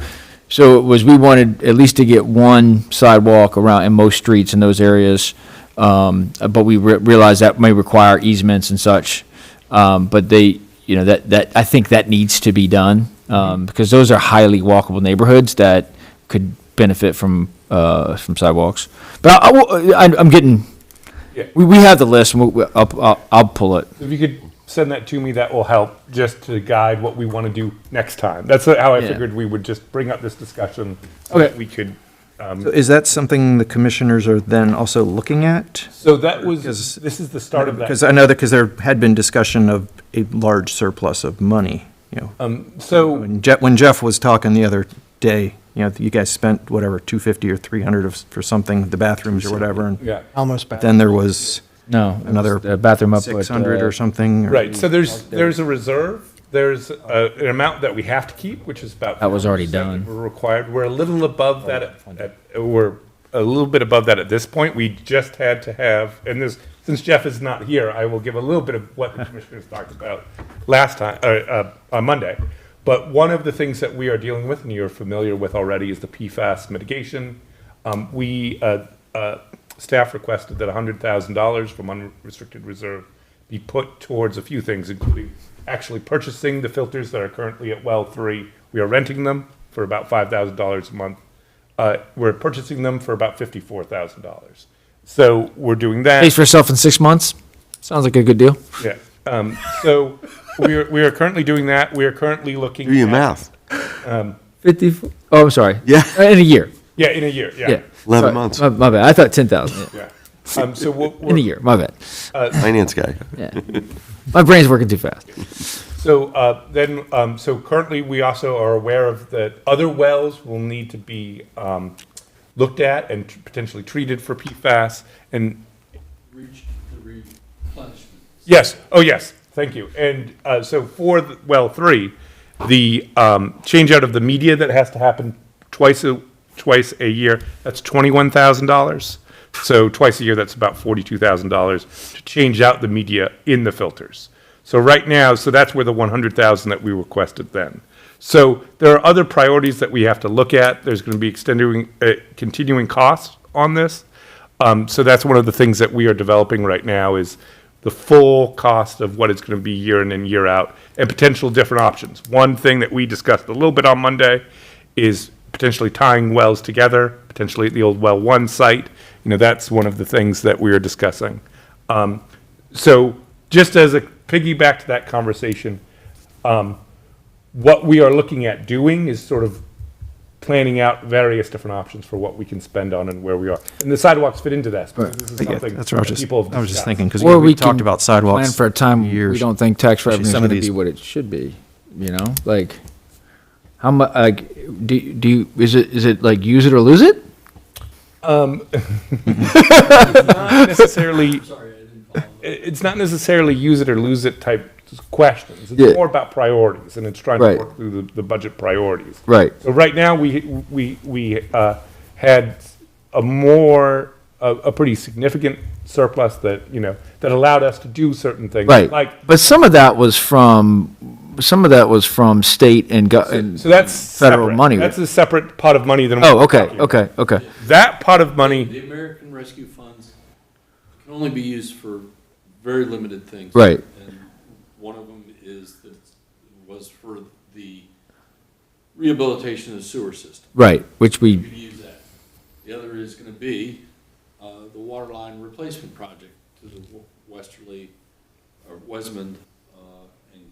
it was, we wanted at least to get one sidewalk around in most streets in those areas. But we realize that may require easements and such. But that I think that needs to be done, because those are highly walkable neighborhoods that could benefit from sidewalks. But I'm getting, Yeah. we have the list, and I'll pull it. If you could send that to me, that will help just to guide what we want to do next time. That's how I Yeah. figured we would just bring up this discussion. So Okay. that we could, So is that something the commissioners are then also looking at? so that was, Because- this is the start of that. Because I know that, because there had been discussion of a large surplus of money, you know. So, When Jeff was talking the other day, you know, you guys spent whatever, 250 or 300 for something, the bathrooms or whatever, and yeah, Almost back. then there was No, another the bathroom up at 600 or something. or- right. So there's a reserve. There's an amount that we have to keep, which is about. That was already 4% done. We're required. We're a little above that. We're a little bit above that at this point. We just had to have, and this, since Jeff is not here, I will give a little bit of what the commissioners talked about last time, on Monday. But one of the things that we are dealing with, and you're familiar with already, is the PFAS mitigation. Staff requested that $100,000 from unrestricted reserve be put towards a few things, including actually purchasing the filters that are currently at well 3. We are renting them for about $5,000 a month. We're purchasing them for about $54,000. So we're doing that. pays for itself in 6 months. Sounds like a good deal. Yeah. So we are currently doing that. We are currently looking. Do your at- math. 50. Oh, I'm sorry. Yeah. In a year. Yeah, in a year. Yeah. Yeah. 11 Sorry. months. My bad. I thought 10,000. Yeah. So In a year. My bad. Finance guy. Yeah. My brain's working too fast. So so currently, we also are aware of that other wells will need to be looked at and potentially treated for PFAS. And Reach the replenishment. yes, oh yes, thank you. And so for well 3, the change out of the media that has to happen twice a year, that's $21,000. So twice a year, that's about $42,000 to change out the media in the filters. So right now, so that's where the $100,000 that we requested then. So there are other priorities that we have to look at. There's going to be continuing costs on this. So that's one of the things that we are developing right now is the full cost of what it's going to be year in and year out and potential different options. One thing that we discussed a little bit on Monday is potentially tying wells together, potentially at the old well 1 site. You know, that's one of the things that we are discussing. So just as a piggyback to that conversation, what we are looking at doing is sort of planning out various different options for what we can spend on and where we are. And the sidewalks fit into that. Because this is Yeah, something that's what I was that just, people have I was just discussed. thinking, because Or we we talked can about sidewalks. Plan for a time we years. don't think tax Especially revenue is some going of to be these- what it should be. You know, like how much? Like, do you is it like use it or lose it? Not necessarily, Sorry, I didn't follow that. it's not necessarily use it or lose it type questions. It's Yeah. more about priorities, and it's trying Right. to work through the budget priorities. Right. So right now, we had a pretty significant surplus that, you know, that allowed us to do certain things. Right. Like, But some of that was from state and so that's federal separate. money. That's a separate pot of money than. what Oh, we're okay, talking about. okay. That pot of money, The American Rescue Funds can only be used for very limited things. Right. And one of them was for the rehabilitation of the sewer system. Right, which You we, could use that. The other is gonna be, the water line replacement project to the westerly, or Westmond, and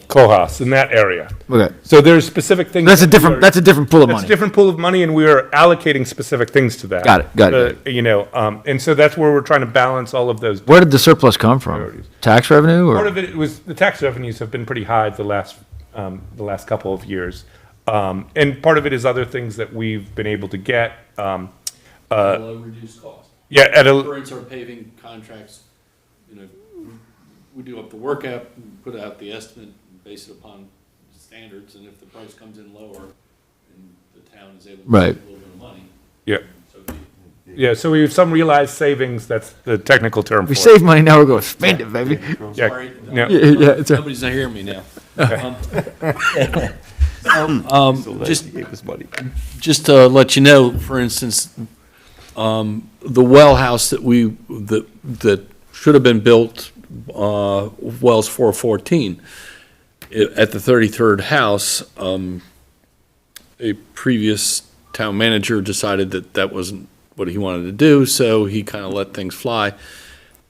Cohos, in that area. okay. So there's specific things. That's a that we different, are- that's a different pool of That's a money. different pool of money, and we are allocating specific things to that. Got it. You know, and so that's where we're trying to balance all of those. Where did the surplus come from? Priorities. Tax revenue Part or? of it was, the tax revenues have been pretty high the last couple of years. And part of it is other things that we've been able to get, below reduced cost. yeah, at For a, instance, our paving contracts, you know, we do up the work app, put out the estimate, and base it upon standards, and if the price comes in lower, and the town is able to Right. save a little bit of money, yeah, so be it. yeah, so we have some realized savings, that's the technical term for We it. save money, now we're going to spend it, baby. Yeah, Sorry, yeah. Yeah, it's a- nobody's not hearing me now. Just to let you know, for instance, the well house that should have been built, wells 414, at the 33rd house, a previous town manager decided that that wasn't what he wanted to do, so he kind of let things fly.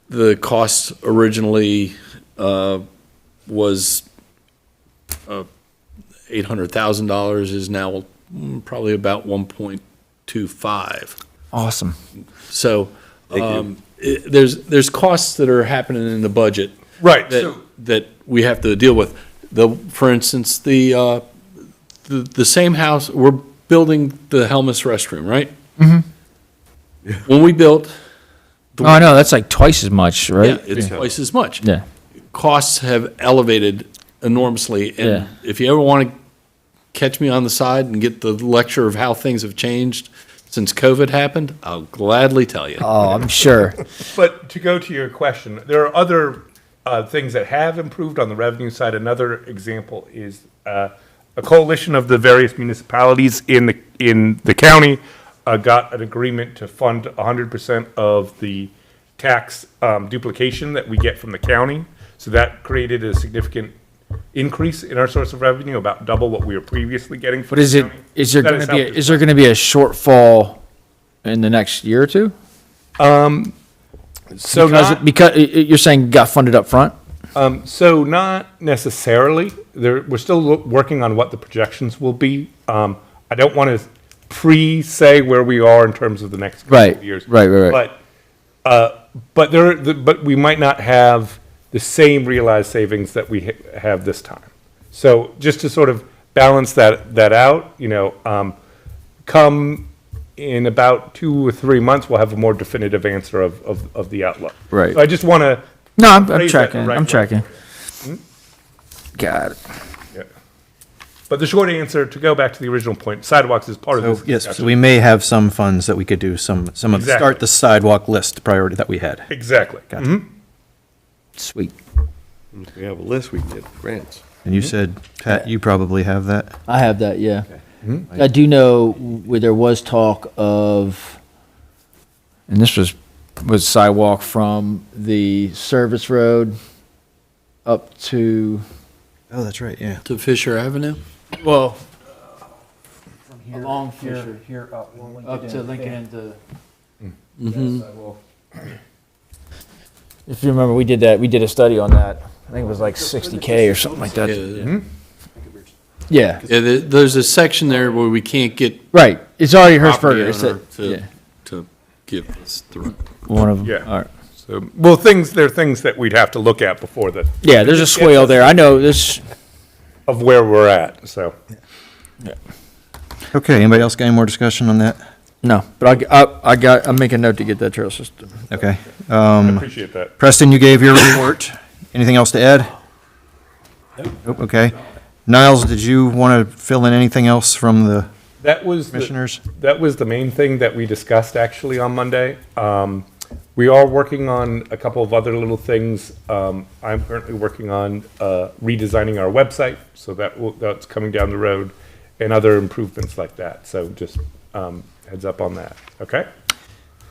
The cost originally was $800,000, is now probably about 1.25. Awesome. So there's costs that are happening in the budget Right, that, so, that we have to deal with. For instance, the same house, we're building the Helmus restroom, right? Mm-hmm. When we built. Oh, I know, that's like twice as much, right? Yeah, it's twice as much. Yeah. Costs have elevated enormously, Yeah. and if you ever want to catch me on the side and get the lecture of how things have changed since COVID happened, I'll gladly tell you. Oh, I'm sure. but to go to your question, there are other things that have improved on the revenue side. Another example is a coalition of the various municipalities in the county got an agreement to fund 100% of the tax duplication that we get from the county. So that created a significant increase in our source of revenue, about double what we were previously getting from But is the it, county. is there That going has to be, helped is as there going to be a shortfall in the next year or two? So not, Because you're saying got funded up front? so not necessarily. We're still working on what the projections will be. I don't want to pre-say where we are in terms of the next couple Right, of years. right. But we might not have the same realized savings that we have this time. So just to sort of balance that out, come in about 2 or 3 months, we'll have a more definitive answer of the outlook. Right. So I just want to. No, I'm Phrase that the tracking, right I'm way. tracking. Got it. Yeah. But the short answer, to go back to the original point, sidewalks is part of So, this yes, discussion. so we may have some funds that we could do some of, Exactly. start the sidewalk list priority that we had. Exactly. Gotcha. Mhm. Sweet. If we have a list, we can get grants. And you said, Pat, you probably have that? I have that, yeah. I do know where there was talk of, and this was sidewalk from the service road up to, Oh, that's right, yeah. To Fisher Avenue? well, along Fisher, Here, up. up to Lincoln into. Mm-hmm. If you remember, we did a study on that. I think it was like 60K or something like that. Yeah, There's a section there where we can't get right. It's already property Hirschberger. It's owner yeah, to give us the rent. one of them. Yeah. All right. So, there are things that we'd have to look at before Yeah, there's a swale there. I know this. of where we're at, so. Okay, anybody else got any more discussion on that? No, but I'll make a note to get that trail system. Okay. I appreciate that. Preston, you gave your report. Anything else to add? Nope, okay. Niles, did you want to fill in anything else from the That was, commissioners? that was the main thing that we discussed actually on Monday. We are working on a couple of other little things. I'm currently working on redesigning our website, so that's coming down the road, and other improvements like that. So just heads up on that, okay?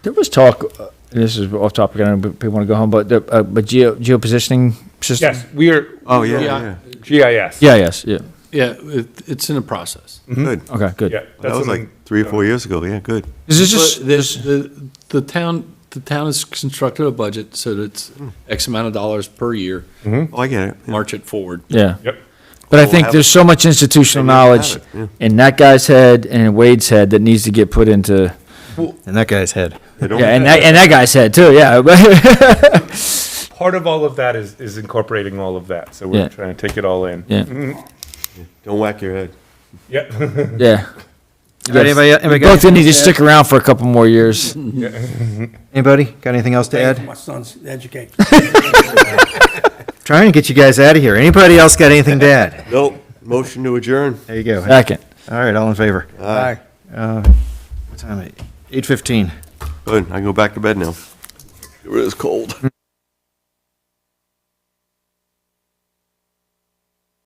There was talk. And this is off topic. I know people want to go home, but geopositioning system. Yes, we are. Oh, yeah, Yeah. yeah. GIS. Yeah. Yes. Yeah. Yeah, it's in a process. Good. Okay. Good. Yeah, That that's was something. like 3 or 4 years ago, yeah, good. Is this just The town has constructed a budget so that it's X amount of dollars per year, Oh, I get it. Yeah. march it forward. Yeah. Yep. But I We'll think have there's so much institutional Maybe we'll knowledge have it, yeah. in that guy's head and in Wade's head that needs to get put into. In that guy's head. They don't- Yeah, and that guy's head too. Yeah. Part of all of that is incorporating all of that, so we're Yeah. trying to take it all in. Yeah. Don't whack your head. Yep. Yeah. All right, anybody got We both anything need to else stick around for a couple more years. Anybody got anything else to add? My son's educated. Trying to get you guys out of here. Anybody else got anything to add? Nope. Motion to adjourn. There you go. Second. All right, all in favor? Aye. What time? 8:15. Good, I can go back to bed now. It was cold.